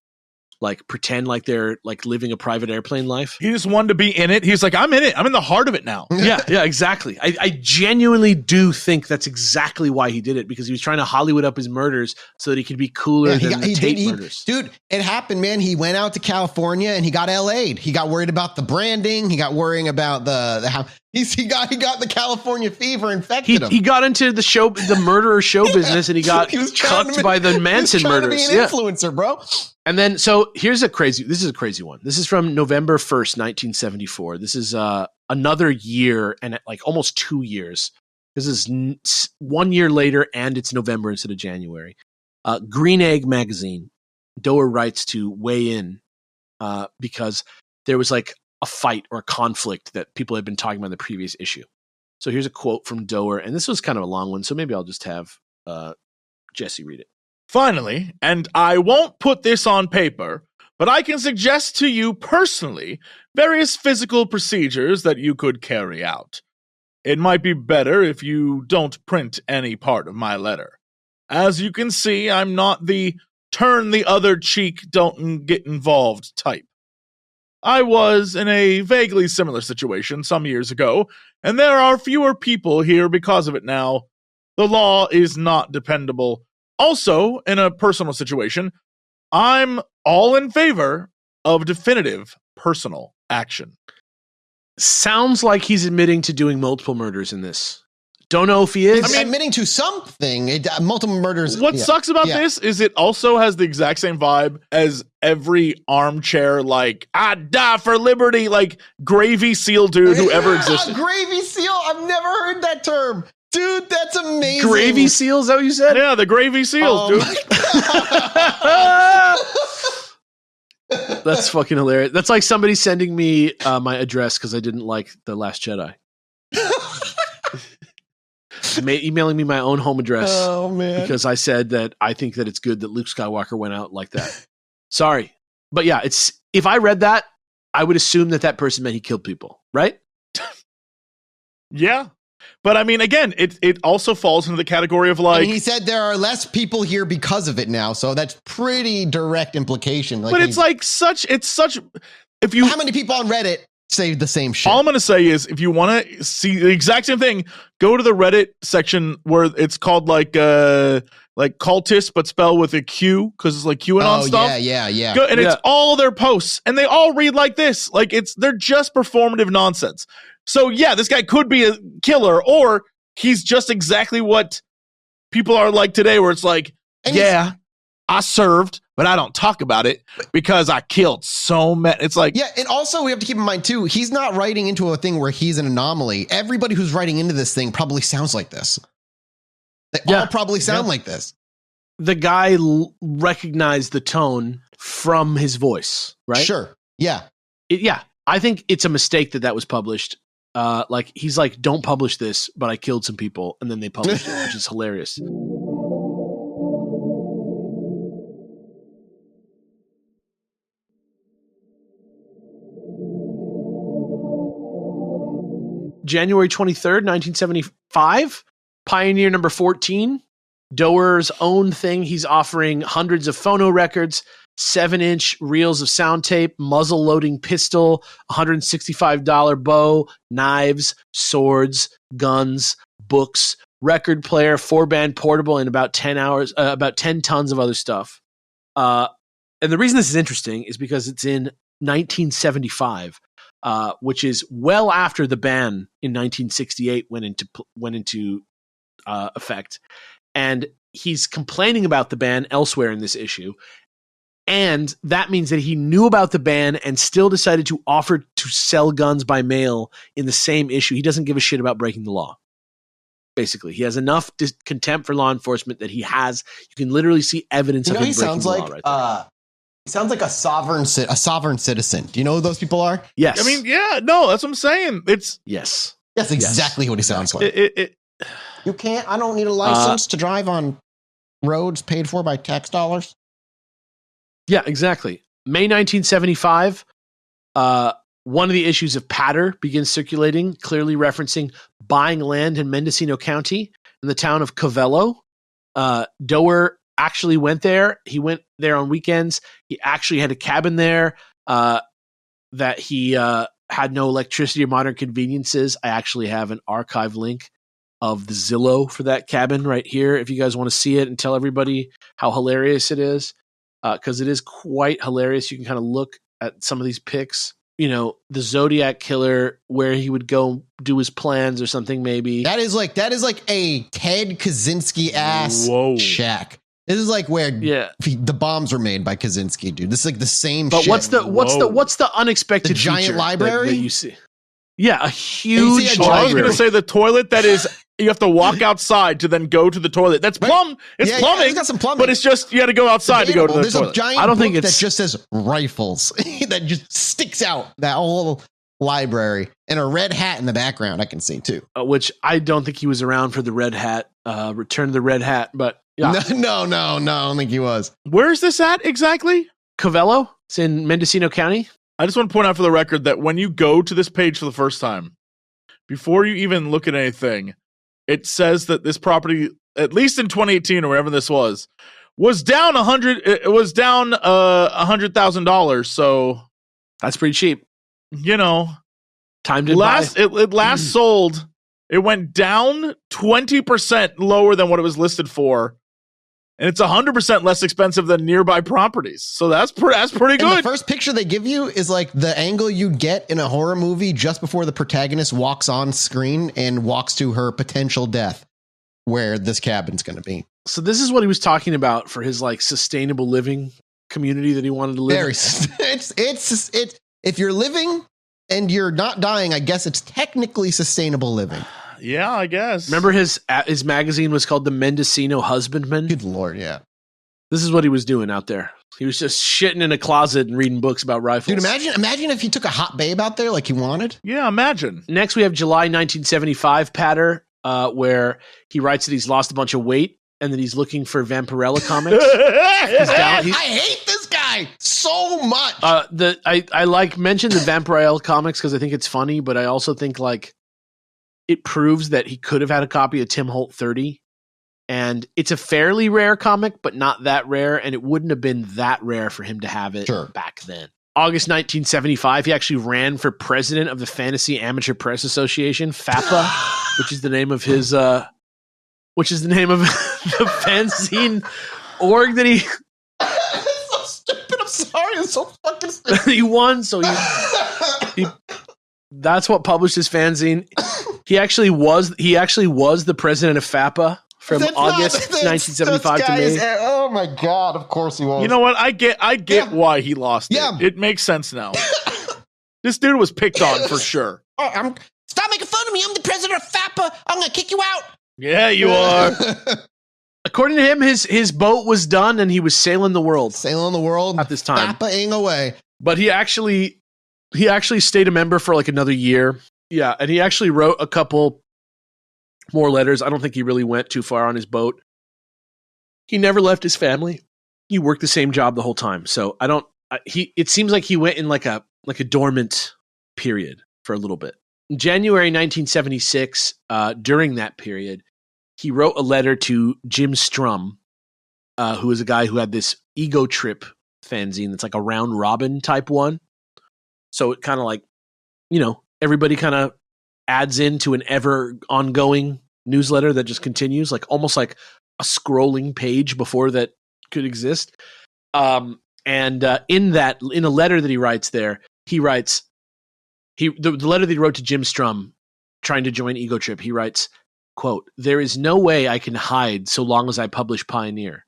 pretend like they're living a private airplane life. He just wanted to be in it. He's like, I'm in it. I'm in the heart of it now. Yeah, exactly. I genuinely do think that's exactly why he did it, because he was trying to Hollywood up his murders so that he could be cooler than the Tate murders. Dude, it happened, man. He went out to California and he got LA'd. He got worried about the branding. He got worrying about he got the California fever infected him. He got into the murderer show business, and he got cucked by the Manson murders. He was trying to be an influencer, bro. And then, so this is a crazy one. This is from November 1st, 1974. This is another year and almost 2 years. This is 1 year later, and it's November instead of January. Green Egg magazine. Doerr writes to weigh in because there was a fight or a conflict that people had been talking about in the previous issue. So here's a quote from Doerr, and this was kind of a long one, so maybe I'll just have Jesse read it. Finally, and I won't put this on paper, but I can suggest to you personally various physical procedures that you could carry out. It might be better if you don't print any part of my letter. As you can see, I'm not the turn the other cheek, don't get involved type. I was in a vaguely similar situation some years ago, and there are fewer people here because of it now. The law is not dependable. Also, in a personal situation, I'm all in favor of definitive personal action. Sounds like he's admitting to doing multiple murders in this. Don't know if he is. Admitting to something. Multiple murders. What sucks about this is it also has the exact same vibe as every armchair, I die for liberty, Gravy Seal dude who ever existed. Gravy Seal? I've never heard that term. Dude, that's amazing. Gravy Seals, is that what you said? Yeah, the Gravy Seals, dude. That's fucking hilarious. That's like somebody sending me my address because I didn't like The Last Jedi. Emailing me my own home address. Oh man! Because I said that I think that it's good that Luke Skywalker went out like that. Sorry, but yeah, it's if I read that, I would assume that person meant he killed people, right? Yeah. But I mean, again, it also falls into the category of like. And he said there are less people here because of it now, so that's pretty direct implication. Like, but it's like such. If you, how many people on Reddit say the same shit? All I'm gonna say is, if you want to see the exact same thing, go to the Reddit section where it's called like cultist, but spelled with a Q because it's like QAnon stuff. Yeah. Go, and it's all their posts, and they all read like this. Like they're just performative nonsense. So yeah, this guy could be a killer, or he's just exactly what people are like today, where it's like, yeah, I served, but I don't talk about it because I killed so many. It's like, yeah, and also we have to keep in mind too, he's not writing into a thing where he's an anomaly. Everybody who's writing into this thing probably sounds like this. They all probably sound like this. The guy recognized the tone from his voice, right? Sure. Yeah. I think it's a mistake that was published. Like he's like, don't publish this, but I killed some people, and then they published it, which is hilarious. January 23rd, 1975, Pioneer number 14, Doerr's own thing. He's offering hundreds of phono records, 7-inch reels of sound tape, muzzle loading pistol, $165 bow, knives, swords, guns, books, record player, 4-band portable, and about 10 tons of other stuff. And the reason this is interesting is because it's in 1975, which is well after the ban in 1968 went into effect. And he's complaining about the ban elsewhere in this issue. And that means that he knew about the ban and still decided to offer to sell guns by mail in the same issue. He doesn't give a shit about breaking the law. Basically, he has enough contempt for law enforcement that you can literally see evidence of him breaking the law right there. He sounds like a sovereign citizen. Do you know who those people are? Yes. I mean, yeah, no, that's what I'm saying. Yes. That's exactly what he sounds like. You can't. I don't need a license to drive on roads paid for by tax dollars. Yeah, exactly. May 1975, one of the issues of Patter begins circulating, clearly referencing buying land in Mendocino County in the town of Covello. Doer actually went there. He went there on weekends. He actually had a cabin there that he had no electricity or modern conveniences. I actually have an archive link of the Zillow for that cabin right here if you guys want to see it and tell everybody how hilarious it is. Because it is quite hilarious. You can kind of look at some of these pics. You know, the Zodiac Killer, where he would go do his plans or something. Maybe that is like a Ted Kaczynski ass shack. This is like where the bombs were made by Kaczynski, dude. This is like the same. But shit. what's the unexpected the giant library that you see? Yeah, a huge library. I was going to say the toilet that is. You have to walk outside to then go to the toilet. That's plumbing. It's plumbing. It's got some plumbing, but it's just you had to go outside to go to the toilet. A giant I don't think that just says rifles that just sticks out that whole library, and a red hat in the background. I can see too. Which I don't think he was around for the red hat. Return of the Red Hat, but yeah. No, I don't think he was. Where is this at exactly? Covello. It's in Mendocino County. I just want to point out for the record that when you go to this page for the first time, before you even look at anything, it says that this property, at least in 2018 or whatever this was down $100,000. So that's pretty cheap. You know, time to it last sold. It went down 20% lower than what it was listed for. And it's 100% less expensive than nearby properties. So that's pretty good. And the first picture they give you is like the angle you get in a horror movie just before the protagonist walks on screen and walks to her potential death, where this cabin's going to be. So this is what he was talking about for his like sustainable living community that he wanted to live in. It's if you're living and you're not dying, I guess it's technically sustainable living. Yeah, I guess. Remember his magazine was called The Mendocino Husbandman? Good Lord, yeah. This is what he was doing out there. He was just shitting in a closet and reading books about rifles. Dude, imagine if he took a hot babe out there like he wanted. Yeah, imagine. Next, we have July 1975 patter, where he writes that he's lost a bunch of weight and that he's looking for Vampirella comics. I hate this guy so much. I mentioned the Vampirella comics because I think it's funny, but I also think it proves that he could have had a copy of Tim Holt 30. And it's a fairly rare comic, but not that rare. And it wouldn't have been that rare for him to have it back then. August 1975, he actually ran for president of the Fantasy Amateur Press Association, FAPA, which is the name of his, the fanzine org that he. It's so stupid. I'm sorry. It's so fucking stupid. He won, so he that's what published his fanzine. He actually was the president of FAPA. From August 1975 to May. Oh my God! Of course he was. You know what? I get why he lost it. It makes sense now. This dude was picked on for sure. Stop making fun of me! I'm the president of FAPA. I'm gonna kick you out. Yeah, you are. According to him, his boat was done and he was sailing the world. At this time. FAPA-ing away. But he actually stayed a member for another year. Yeah, and he actually wrote a couple more letters. I don't think he really went too far on his boat. He never left his family. He worked the same job the whole time. So it seems like he went in like a dormant period for a little bit. In January 1976, during that period, he wrote a letter to Jim Strum, who is a guy who had this Ego Trip fanzine that's like a round robin type one. So it kind of everybody kind of adds into an ever ongoing newsletter that just continues, almost like a scrolling page before that could exist. In a letter that he writes there, he writes the letter that he wrote to Jim Strum trying to join Ego Trip. He writes, quote, "There is no way I can hide so long as I publish Pioneer."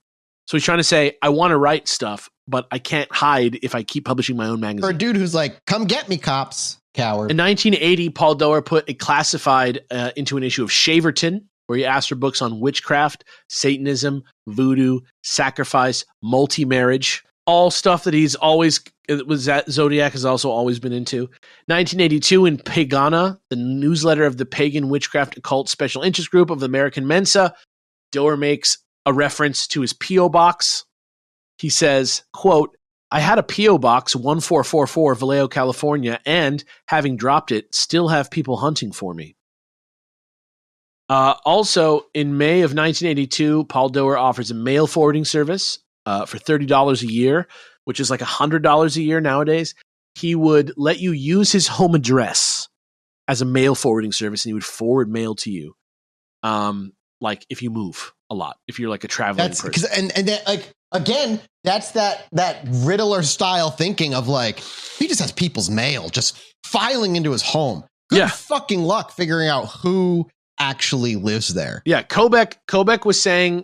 So he's trying to say, I want to write stuff, but I can't hide if I keep publishing my own magazine. For a dude who's like, come get me, cops. Coward. In 1980, Paul Doerr put a classified into an issue of Shaverton, where he asked for books on witchcraft, Satanism, voodoo, sacrifice, multi-marriage, all stuff that Zodiac has also always been into. 1982, in Pagana, the newsletter of the Pagan Witchcraft Occult Special Interest Group of the American Mensa, Doerr makes a reference to his P.O. box. He says, quote, "I had a P.O. box 1444 Vallejo, California, and, having dropped it, still have people hunting for me." Also, in May of 1982, Paul Doerr offers a mail forwarding service for $30 a year, which is like $100 a year nowadays. He would let you use his home address as a mail forwarding service, and he would forward mail to you. If you move a lot, if you're like a traveling person. And that, again, that's that Riddler style thinking of he just has people's mail just filing into his home. Good fucking luck figuring out who actually lives there. Yeah, Kobek was saying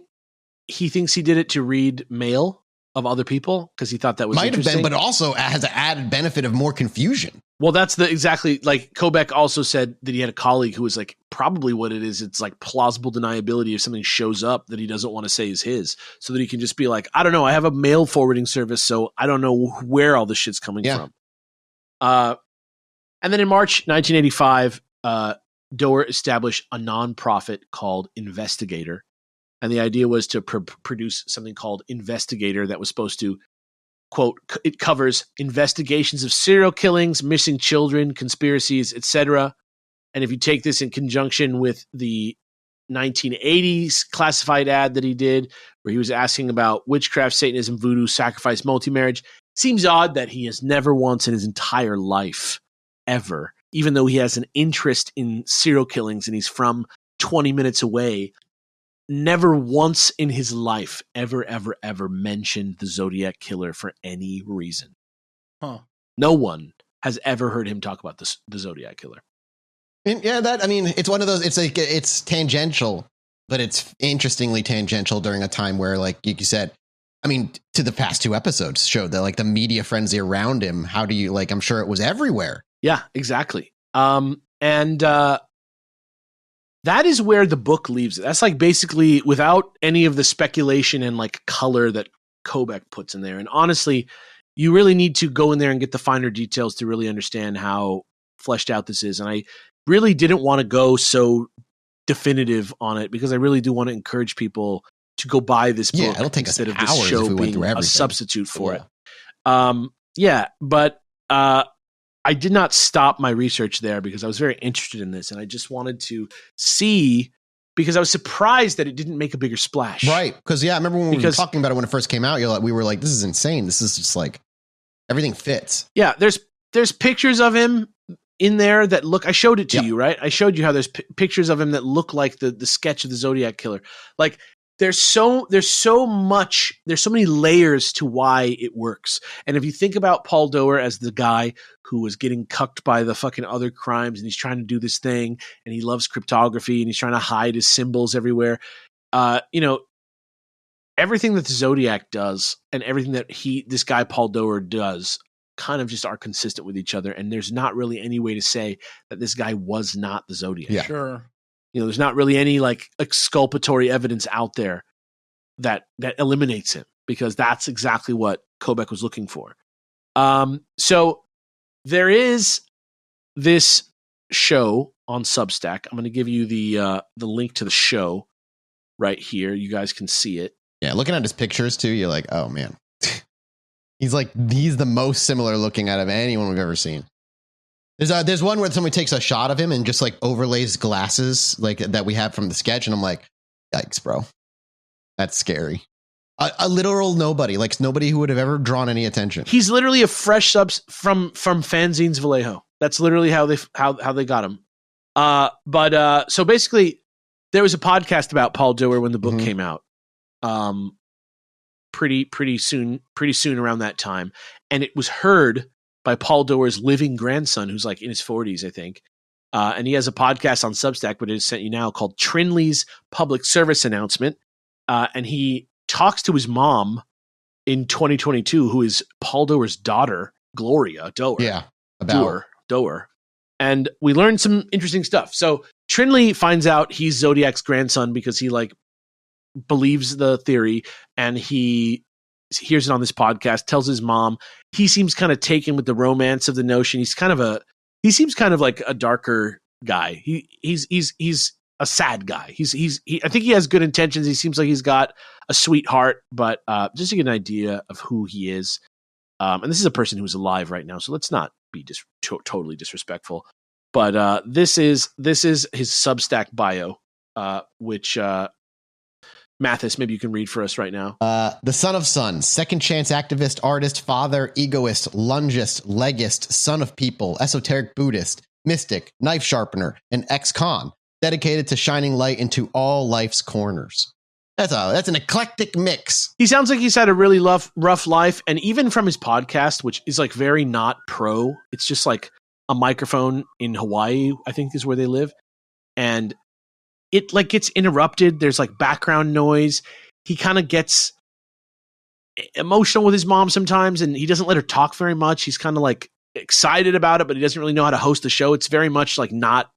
he thinks he did it to read mail of other people because he thought that was might have interesting. been, but also has an added benefit of more confusion. Well, that's Kobek also said that he had a colleague who was probably what it is. It's plausible deniability if something shows up that he doesn't want to say is his, so that he can just be I don't know, I have a mail forwarding service, so I don't know where all this shit's coming from. And then in March 1985, Doerr established a nonprofit called Investigator. And the idea was to produce something called Investigator that was supposed to, quote, it covers investigations of serial killings, missing children, conspiracies, etc. And if you take this in conjunction with the 1980s classified ad that he did, where he was asking about witchcraft, Satanism, voodoo, sacrifice, multi-marriage, seems odd that he has never once in his entire life, ever, even though he has an interest in serial killings and he's from 20 minutes away, never once in his life ever mentioned the Zodiac Killer for any reason. Huh. No one has ever heard him talk about the Zodiac Killer. Yeah, it's one of those, it's tangential, but it's interestingly tangential during a time where, like you said, to the past two episodes showed that the media frenzy around him, how do you, I'm sure it was everywhere. Yeah, exactly. That is where the book leaves it. That's basically without any of the speculation and color that Kobek puts in there. And honestly, you really need to go in there and get the finer details to really understand how fleshed out this is. And I really didn't want to go so definitive on it because I really do want to encourage people to go buy this book it'll take us instead of this hours if show we went being through a everything. substitute for Yeah. it. But I did not stop my research there because I was very interested in this and I just wanted to see, because I was surprised that it didn't make a bigger splash. Right. Because, I remember when we were talking about it when it first came out, we were like, this is insane. This is just like, everything fits. Yeah, there's pictures of him in there that look, I showed it to you, right? I showed you how there's pictures of him that look like the sketch of the Zodiac Killer. Like, there's so many layers to why it works. And if you think about Paul Doer as the guy who was getting cucked by the fucking other crimes and he's trying to do this thing and he loves cryptography and he's trying to hide his symbols everywhere, everything that the Zodiac does and everything that this guy Paul Doer does kind of just are consistent with each other. And there's not really any way to say that this guy was not the Zodiac. Yeah. Sure. There's not really any like exculpatory evidence out there that eliminates him, because that's exactly what Kobek was looking for. So there is this show on Substack. I'm going to give you the link to the show right here. You guys can see it. Yeah, looking at his pictures too, you're like, oh man. He's the most similar looking out of anyone we've ever seen. There's one where somebody takes a shot of him and just like overlays glasses like that we have from the sketch, and I'm like, yikes, bro. That's scary. A literal nobody, like nobody who would have ever drawn any attention. He's literally a fresh subs from Fanzines Vallejo. That's literally how they got him. So basically, there was a podcast about Paul Doer when the book came out. Pretty soon around that time, and it was heard by Paul Doer's living grandson, who's like in his 40s, I think. And he has a podcast on Substack, but it is sent you now, called Trinley's Public Service Announcement. And he talks to his mom in 2022, who is Paul Doer's daughter, Gloria Doer. Yeah, Doer. And we learned some interesting stuff. So Trinley finds out he's Zodiac's grandson because he like believes the theory, and he hears it on this podcast, tells his mom. He seems kind of taken with the romance of the notion. He seems kind of like a darker guy. He's a sad guy. I think he has good intentions. He seems like he's got a sweetheart, but just to get an idea of who he is. And this is a person who's alive right now, so let's not be totally disrespectful. But this is his Substack bio, which Mathis, maybe you can read for us right now. The son of sons, second chance activist, artist, father, egoist, lungist, legist, son of people, esoteric Buddhist, mystic, knife sharpener, and ex-con, dedicated to shining light into all life's corners. That's an eclectic mix. He sounds like he's had a really rough life, and even from his podcast, which is like very not pro, it's just like a microphone in Hawaii, I think is where they live, and it like gets interrupted. There's like background noise. He kind of gets emotional with his mom sometimes, and he doesn't let her talk very much. He's kind of like excited about it, but he doesn't really know how to host the show. It's very much like not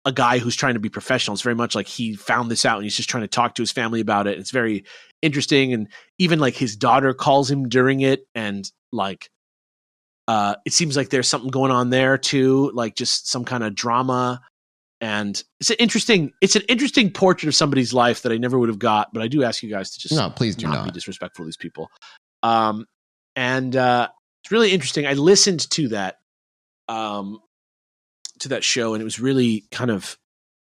a guy who's trying to be professional. It's very much like he found this out and he's just trying to talk to his family about it. It's very interesting. And even like his daughter calls him during it, and like it seems like there's something going on there too, like just some kind of drama. And it's an interesting portrait of somebody's life that I never would have got, but I do ask you guys to just please do not be disrespectful to these people. And it's really interesting. I listened to that show, and it was really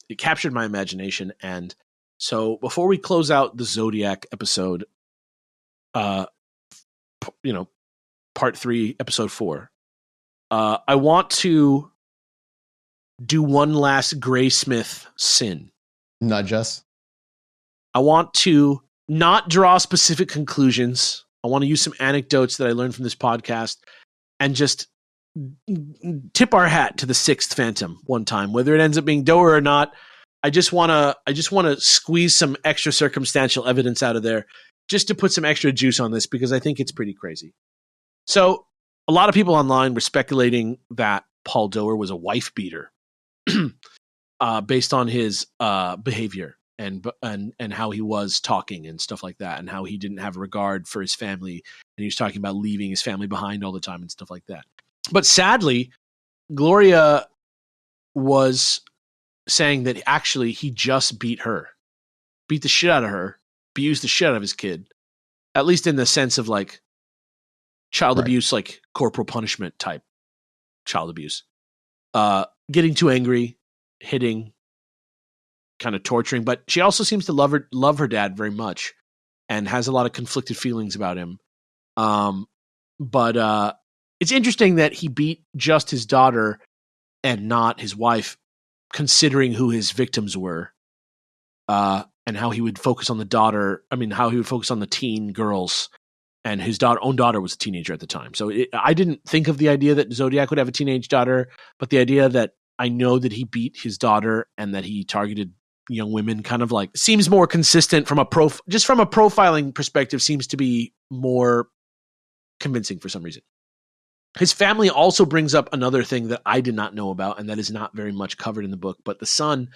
it captured my imagination. And so before we close out the Zodiac episode, part 3, episode 4, I want to do one last Graysmith sin. Nudge us. I want to not draw specific conclusions. I want to use some anecdotes that I learned from this podcast and just tip our hat to the 6th Phantom one time, whether it ends up being Doer or not. I just want to squeeze some extra circumstantial evidence out of there just to put some extra juice on this, because I think it's pretty crazy. So a lot of people online were speculating that Paul Doer was a wife beater based on his behavior. and how he was talking and stuff like that, and how he didn't have regard for his family, and he was talking about leaving his family behind all the time and stuff like that. But sadly, Gloria was saying that actually he just beat the shit out of her, abused the shit out of his kid, at least in the sense of like child abuse, like corporal punishment type child abuse. Getting too angry, hitting, kind of torturing, but she also seems to love her dad very much and has a lot of conflicted feelings about him. But it's interesting that he beat just his daughter and not his wife, considering who his victims were, and how he would focus on the daughter. I mean, how he would focus on the teen girls, and his own daughter was a teenager at the time. So I didn't think of the idea that Zodiac would have a teenage daughter, but the idea that I know that he beat his daughter and that he targeted young women kind of like seems more consistent from just from a profiling perspective, seems to be more convincing for some reason. His family also brings up another thing that I did not know about, and that is not very much covered in the book, but the son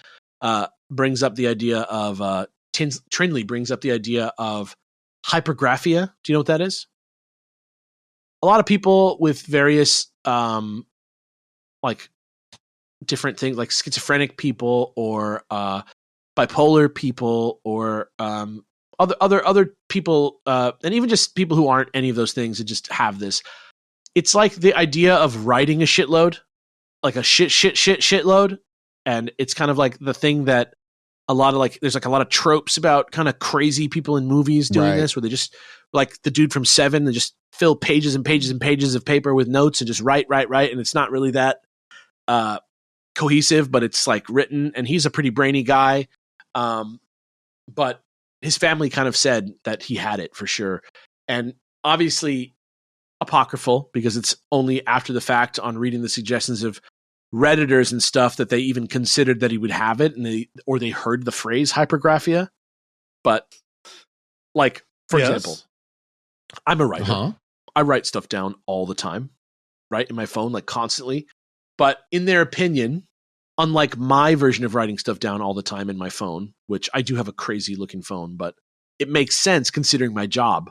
brings up the idea of Trinley brings up the idea of hypergraphia. Do you know what that is? A lot of people with various like different things, like schizophrenic people or bipolar people or other people, and even just people who aren't any of those things and just have this. It's like the idea of writing a shitload, like a shitload. And it's kind of like the thing that a lot of like, there's like a lot of tropes about kind of crazy people in movies doing this, where they just like the dude from Seven, they just fill pages and pages and pages of paper with notes and just write. And it's not really that cohesive, but it's like written, and he's a pretty brainy guy. But his family kind of said that he had it for sure. And obviously apocryphal, because it's only after the fact on reading the suggestions of Redditors and stuff that they even considered that he would have it, and they heard the phrase hypergraphia. But like, for example, I'm a writer. I write stuff down all the time, right? In my phone, like constantly. But in their opinion, unlike my version of writing stuff down all the time in my phone, which I do have a crazy looking phone, but it makes sense considering my job,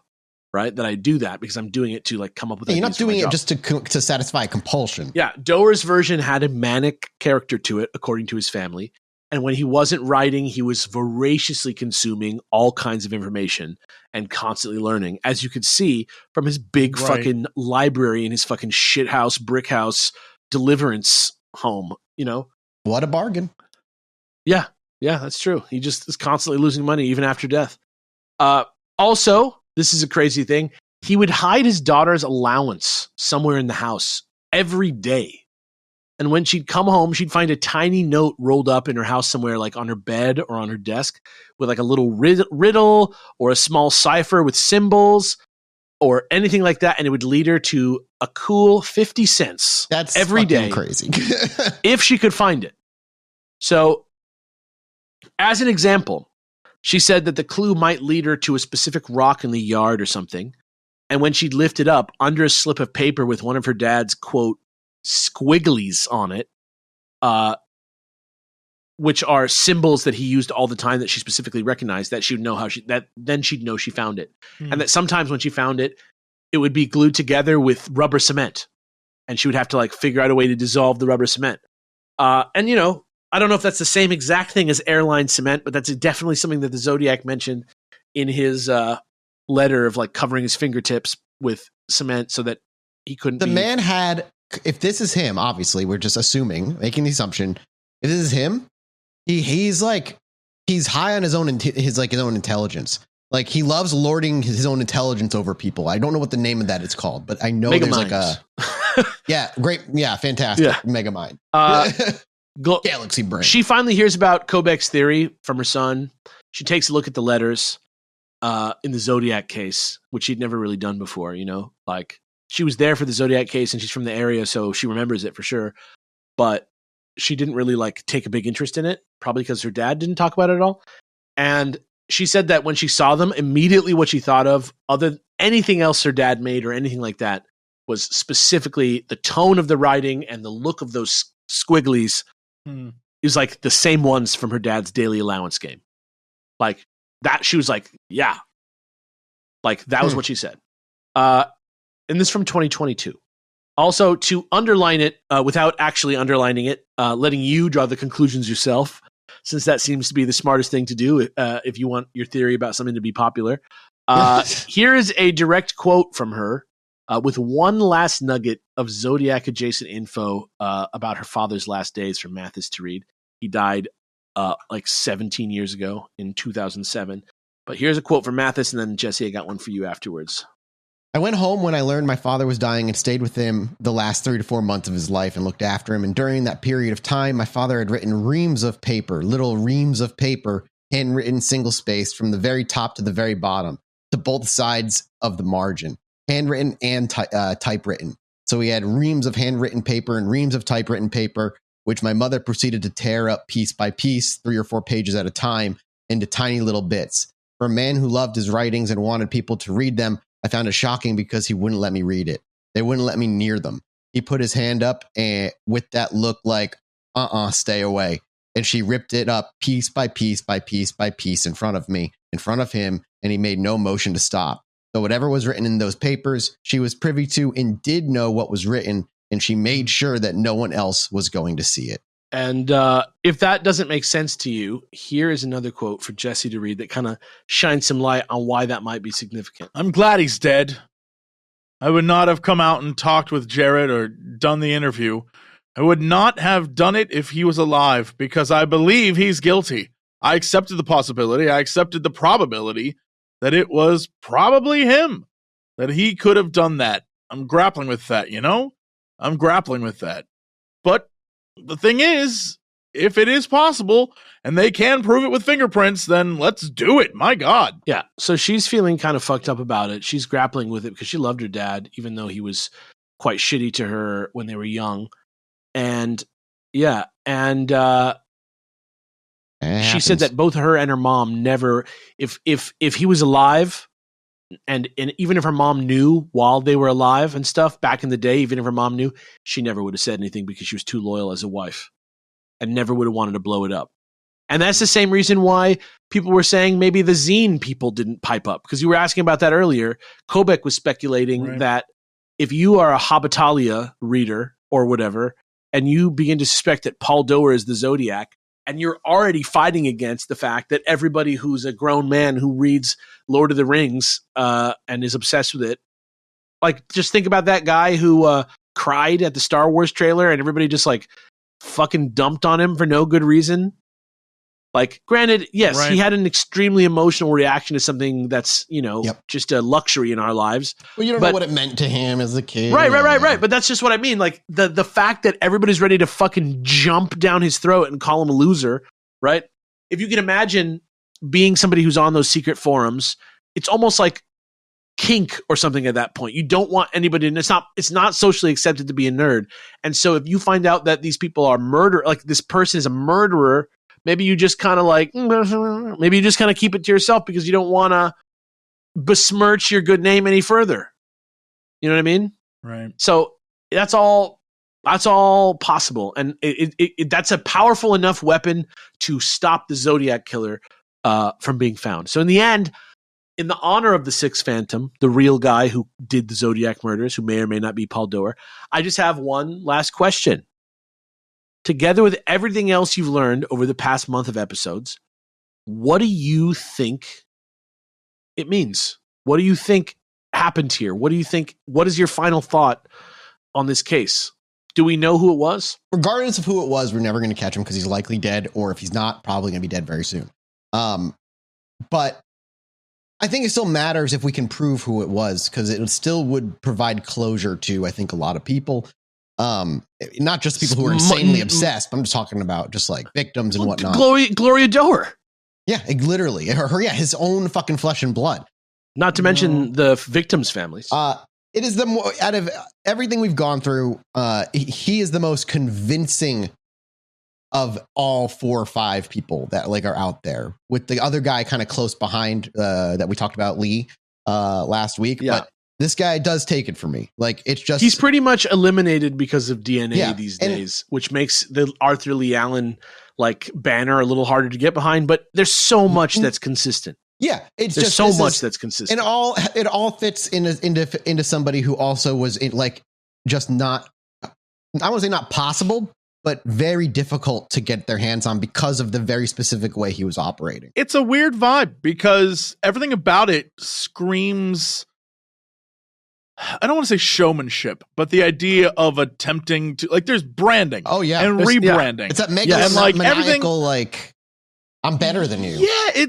right? That I do that because I'm doing it to like come up with. You're not doing it just to satisfy a compulsion. Yeah, Doer's version had a manic character to it, according to his family. And when he wasn't writing, he was voraciously consuming all kinds of information and constantly learning, as you could see from his big fucking library in his fucking shithouse, brick house, Deliverance home. You know, what a bargain. Yeah, that's true. He just is constantly losing money even after death. Also, this is a crazy thing. He would hide his daughter's allowance somewhere in the house every day. And when she'd come home, she'd find a tiny note rolled up in her house somewhere, like on her bed or on her desk, with like a little riddle or a small cipher with symbols or anything like that. And it would lead her to a cool 50 cents every day. Crazy. If she could find it. So, as an example, she said that the clue might lead her to a specific rock in the yard or something. And when she'd lift it up under a slip of paper with one of her dad's, quote, squigglies on it, which are symbols that he used all the time that she specifically recognized, that she'd know then she'd know she found it. And that sometimes when she found it, it would be glued together with rubber cement. And she would have to like figure out a way to dissolve the rubber cement. And you know, I don't know if that's the same exact thing as airline cement, but that's definitely something that the Zodiac mentioned in his letter of like covering his fingertips with cement so that he couldn't. The man had, if this is him, obviously we're just assuming, making the assumption, if this is him, he's high on his own intelligence. Like he loves lording his own intelligence over people. I don't know what the name of that is called, but I know there's like a fantastic mega mind. Galaxy brain. She finally hears about Kobek's theory from her son. She takes a look at the letters in the Zodiac case, which she'd never really done before. You know, like she was there for the Zodiac case and she's from the area, so she remembers it for sure. But she didn't really like take a big interest in it, probably because her dad didn't talk about it at all. And she said that when she saw them, immediately what she thought of, other than anything else her dad made or anything like that, was specifically the tone of the writing and the look of those squigglies. It was like the same ones from her dad's daily allowance game. Like that. She was like, yeah. Like that was what she said. And this from 2022. Also, to underline it without actually underlining it, letting you draw the conclusions yourself, since that seems to be the smartest thing to do if you want your theory about something to be popular. Here is a direct quote from her with one last nugget of Zodiac adjacent info about her father's last days from Mathis to read. He died like 17 years ago in 2007. But here's a quote from Mathis, and then Jesse, I got one for you afterwards. I went home when I learned my father was dying and stayed with him the last 3 to 4 months of his life and looked after him. And during that period of time, my father had written reams of paper, little reams of paper, handwritten single spaced from the very top to the very bottom to both sides of the margin, handwritten and typewritten. So he had reams of handwritten paper and reams of typewritten paper, which my mother proceeded to tear up piece by piece, 3 or 4 pages at a time, into tiny little bits. For a man who loved his writings and wanted people to read them, I found it shocking because he wouldn't let me read it. They wouldn't let me near them. He put his hand up and with that look like, stay away. And she ripped it up piece by piece by piece by piece in front of me, in front of him, and he made no motion to stop. So whatever was written in those papers, she was privy to and did know what was written, and she made sure that no one else was going to see it. And if that doesn't make sense to you, here is another quote for Jesse to read that kind of shines some light on why that might be significant. I'm glad he's dead. I would not have come out and talked with Jared or done the interview. I would not have done it if he was alive because I believe he's guilty. I accepted the possibility. I accepted the probability that it was probably him, that he could have done that. I'm grappling with that, you know? I'm grappling with that. But the thing is, if it is possible and they can prove it with fingerprints, then let's do it. My God. Yeah. So she's feeling kind of fucked up about it. She's grappling with it because she loved her dad, even though he was quite shitty to her when they were young. And yeah. And she said that both her and her mom never, if he was alive and even if her mom knew while they were alive and stuff back in the day, even if her mom knew, she never would have said anything because she was too loyal as a wife and never would have wanted to blow it up. And that's the same reason why people were saying maybe the zine people didn't pipe up, because you were asking about that earlier. Kobek was speculating that if you are a Habitalia reader or whatever, and you begin to suspect that Paul Doer is the Zodiac, and you're already fighting against the fact that everybody who's a grown man who reads Lord of the Rings and is obsessed with it, like just think about that guy who cried at the Star Wars trailer and everybody just like fucking dumped on him for no good reason. Like, granted, yes, he had an extremely emotional reaction to something that's, you know, just a luxury in our lives. Well, you don't know what it meant to him as a kid. Right. But that's just what I mean. Like, the fact that everybody's ready to fucking jump down his throat and call him a loser, right? If you can imagine being somebody who's on those secret forums, it's almost like kink or something at that point. You don't want anybody, and it's not socially accepted to be a nerd. And so if you find out that these people are like this person is a murderer, maybe you just kind of like, maybe you just kind of keep it to yourself because you don't want to besmirch your good name any further. You know what I mean? Right. So that's all possible. And that's a powerful enough weapon to stop the Zodiac Killer from being found. So in the end, in the honor of the Sixth Phantom, the real guy who did the Zodiac murders, who may or may not be Paul Doer, I just have one last question. Together with everything else you've learned over the past month of episodes, what do you think it means? What do you think happened here? What is your final thought on this case? Do we know who it was? Regardless of who it was, we're never going to catch him because he's likely dead, or if he's not, probably going to be dead very soon. But I think it still matters if we can prove who it was, because it still would provide closure to, I think, a lot of people. Not just people who are insanely obsessed, but I'm just talking about just like victims and whatnot. Gloria Doer. Yeah, literally. His own fucking flesh and blood. Not to mention the victims' families. It is out of everything we've gone through, he is the most convincing of all 4 or 5 people that like are out there, with the other guy kind of close behind that we talked about, Lee, last week. Yeah. But this guy does take it for me. Like, it's just, he's pretty much eliminated because of DNA these days, which makes the Arthur Lee Allen like banner a little harder to get behind, but there's so much that's consistent. Yeah, it's There's just so much that's consistent. and it all fits into somebody who also was just not, I don't want to say not possible, but very difficult to get their hands on because of the very specific way he was operating. It's a weird vibe because everything about it screams, I don't want to say showmanship, but the idea of attempting to, like, there's branding. Oh yeah, and rebranding. It's that and like maniacal, like, I'm better than you. Yeah,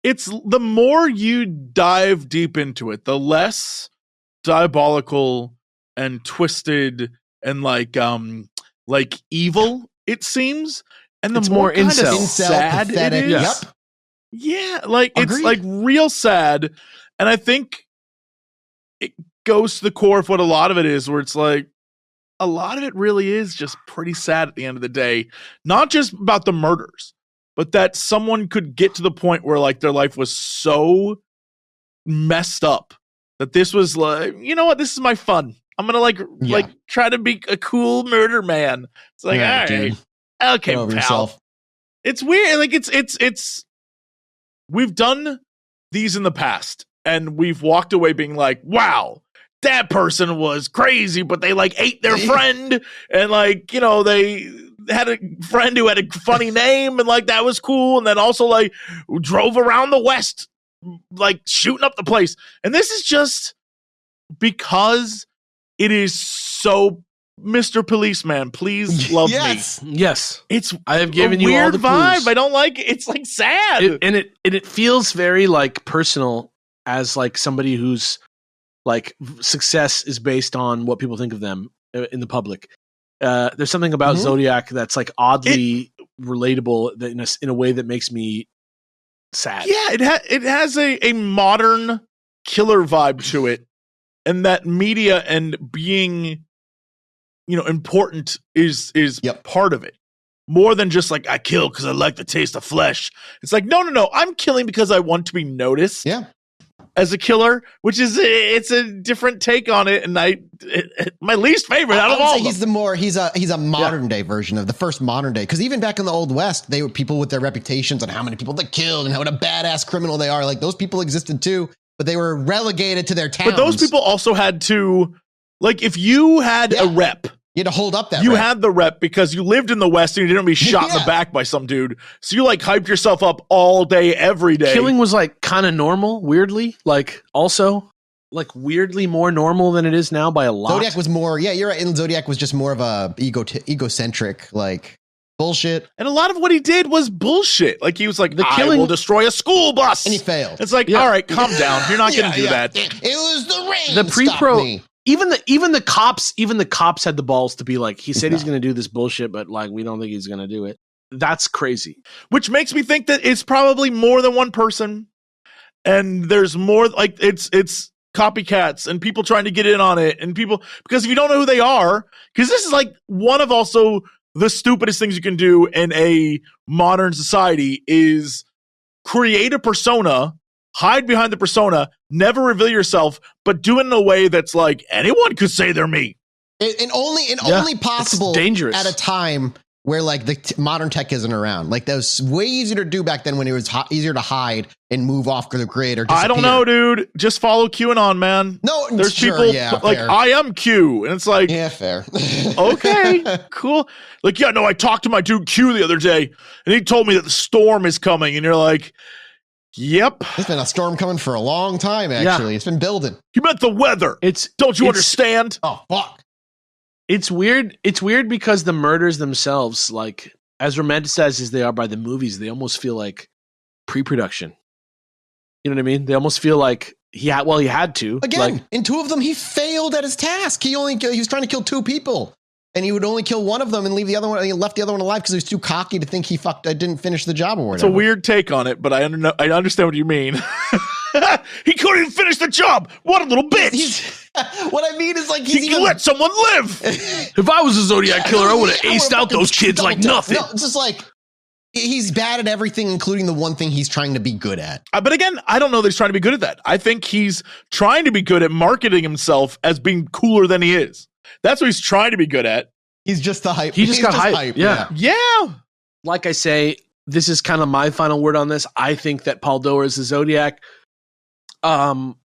it's the more you dive deep into it, the less diabolical and twisted and like evil it seems, and the it's more more kind of incel. sad Pathetic. it is. Yep. Yeah, like Agreed. it's like real sad, and I think it goes to the core of what a lot of it is, where it's like a lot of it really is just pretty sad at the end of the day, not just about the murders, but that someone could get to the point where like their life was so messed up that this was like, you know what, this is my fun. I'm gonna like try to be a cool murder man. It's like, all right, dude. okay, Get over pal. yourself. It's weird. Like it's. We've done these in the past, and we've walked away being like, wow, that person was crazy, but they like ate their friend, and like, you know, they had a friend who had a funny name, and like that was cool, and then also like drove around the West, like shooting up the place. And this is just because it is so Mr. Policeman, please love me. Yes. It's I have given a you all weird the vibe. clues. I don't like it. It's like sad. It feels very like personal, as like somebody whose like success is based on what people think of them in the public. There's something about Zodiac that's like oddly relatable that in a way that makes me sad. Yeah, it has a modern killer vibe to it, and that media and being, you know, important is part of it. More than just like, I kill because I like the taste of flesh. It's like, no, I'm killing because I want to be noticed. Yeah. As a killer, which is it's a different take on it, and my least favorite out of all. He's a modern day version of the first modern day, because even back in the Old West, they were people with their reputations on how many people they killed and what a badass criminal they are. Like those people existed too, but they were relegated to their towns. But those people also had to, like, if you had a rep. You had to hold up that You rep. had the rep because you lived in the West and you didn't be shot in the back by some dude. So you like hyped yourself up all day, every day. Killing was like kind of normal, weirdly. Like also like weirdly more normal than it is now by a lot. Zodiac was more, you're right. And Zodiac was just more of a egocentric, like bullshit. And a lot of what he did was bullshit. Like he was like, I killing will destroy a school bus. And he failed. It's like, all right, calm down. You're not going to do that. It was the rain. The pre-pro. Even the cops had the balls to be like, he said he's going to do this bullshit, but like we don't think he's going to do it. That's crazy. Which makes me think that it's probably more than one person, and there's more, like it's copycats and people trying to get in on it, and people, because if you don't know who they are, because this is like one of also the stupidest things you can do in a modern society is create a persona, hide behind the persona, never reveal yourself, but do it in a way that's like anyone could say they're me. And only possible dangerous at a time where like the modern tech isn't around. Like that was way easier to do back then when it was easier to hide and move off the grid or disappear. I don't know, dude. Just follow QAnon, man. No, there's sure, people like fair. I am Q, and it's like, yeah, fair. Okay, cool. Like, yeah, no, I talked to my dude Q the other day, and he told me that the storm is coming, and you're like, yep. There's been a storm coming for a long time, actually. Yeah. It's been building. You meant the weather. Don't you understand? Oh, fuck. It's weird. It's weird because the murders themselves, like as romanticized as they are by the movies, they almost feel like pre-production. You know what I mean? They almost feel like he had to. Again, like, in two of them, he failed at his task. He was trying to kill two people, and he would only kill one of them and leave the other one. And he left the other one alive because he was too cocky to think I didn't finish the job or whatever. It's a weird take on it, but I understand what you mean. He couldn't even finish the job. What a little bitch. What I mean is like he can let someone live. If I was a Zodiac killer, I would have aced out those kids like nothing. No, it's just like he's bad at everything, including the one thing he's trying to be good at. But again, I don't know that he's trying to be good at that. I think he's trying to be good at marketing himself as being cooler than he is. That's what he's trying to be good at. He's just the hype. He just got hype. Yeah. Yeah. like I say, this is kind of my final word on this. I think that Paul Doer is the Zodiac. However,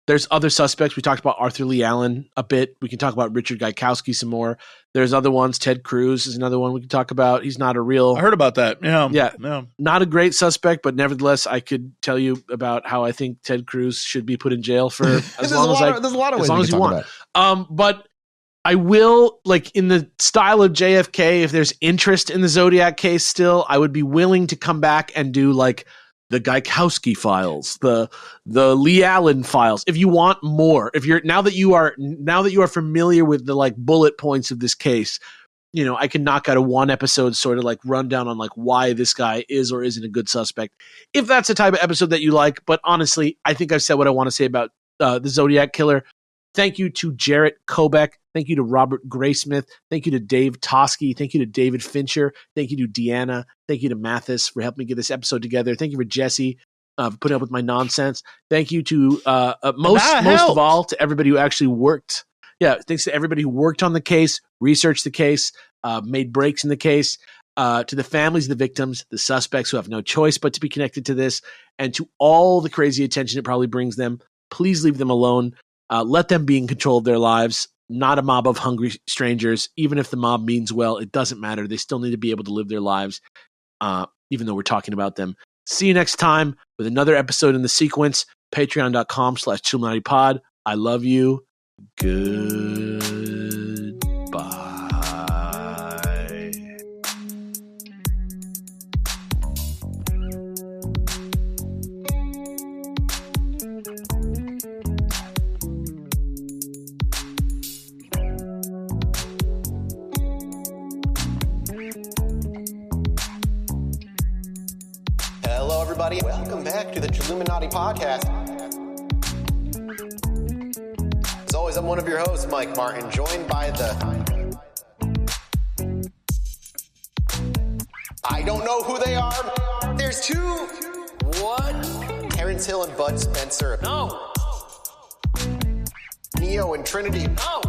there's other suspects. We talked about Arthur Lee Allen a bit. We can talk about Richard Gaikowski some more. There's other ones. Ted Cruz is another one we can talk about. He's not a real... I heard about that. Yeah. Not a great suspect, but nevertheless, I could tell you about how I think Ted Cruz should be put in jail for as long as you want. But I will, like, in the style of JFK, if there's interest in the Zodiac case still, I would be willing to come back and do, like, the Gaikowski files, the Lee Allen files. If you want more, now that you are familiar with the like bullet points of this case, I can knock out a 1 episode sort of like rundown on like why this guy is or isn't a good suspect. If that's the type of episode that you like, but honestly, I think I've said what I want to say about the Zodiac Killer. Thank you to Jarrett Kobeck. Thank you to Robert Graysmith. Thank you to Dave Tosky. Thank you to David Fincher. Thank you to Deanna. Thank you to Mathis for helping me get this episode together. Thank you for Jesse for putting up with my nonsense. Thank you to most of all to everybody who actually worked. Yeah, thanks to everybody who worked on the case, researched the case, made breaks in the case. To the families of the victims, the suspects who have no choice but to be connected to this, and to all the crazy attention it probably brings them. Please leave them alone. Let them be in control of their lives, not a mob of hungry strangers. Even if the mob means well, it doesn't matter. They still need to be able to live their lives, even though we're talking about them. See you next time with another episode in the sequence. Patreon.com/ChilluminatiPod. I love you. Goodbye. Hello, everybody. Welcome back to the Chilluminati podcast. As always, I'm one of your hosts, Mike Martin, joined by the... I don't know who they are. There's two. What? Terrence Hill and Bud Spencer. No. Neo and Trinity. No.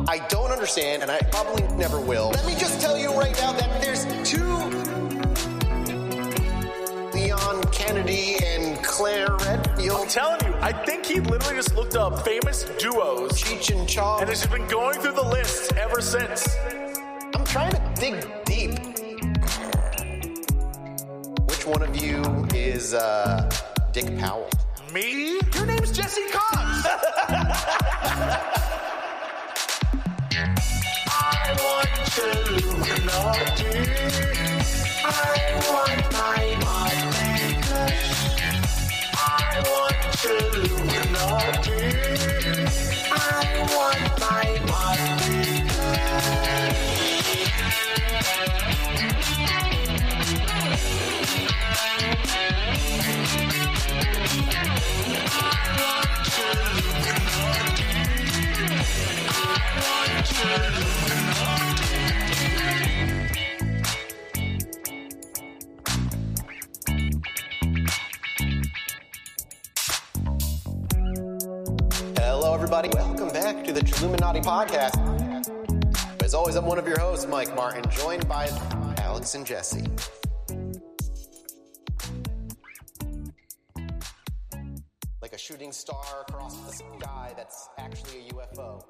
I don't understand, and I probably never will. Let me just tell you right now that there's two... Leon Kennedy and Claire Redfield. I'm telling you, I think he literally just looked up famous duos. Cheech and Chong. And has just been going through the list ever since. I'm trying to dig deep. Which one of you is Dick Powell? Me? Your name's Jesse Cox. I want Chilluminati. I want my I want Chilluminati. I want my Hello, everybody. Welcome back to the Chilluminati podcast. As always, I'm one of your hosts, Mike Martin, joined by Alex and Jesse. Like a shooting star across the sky that's actually a UFO.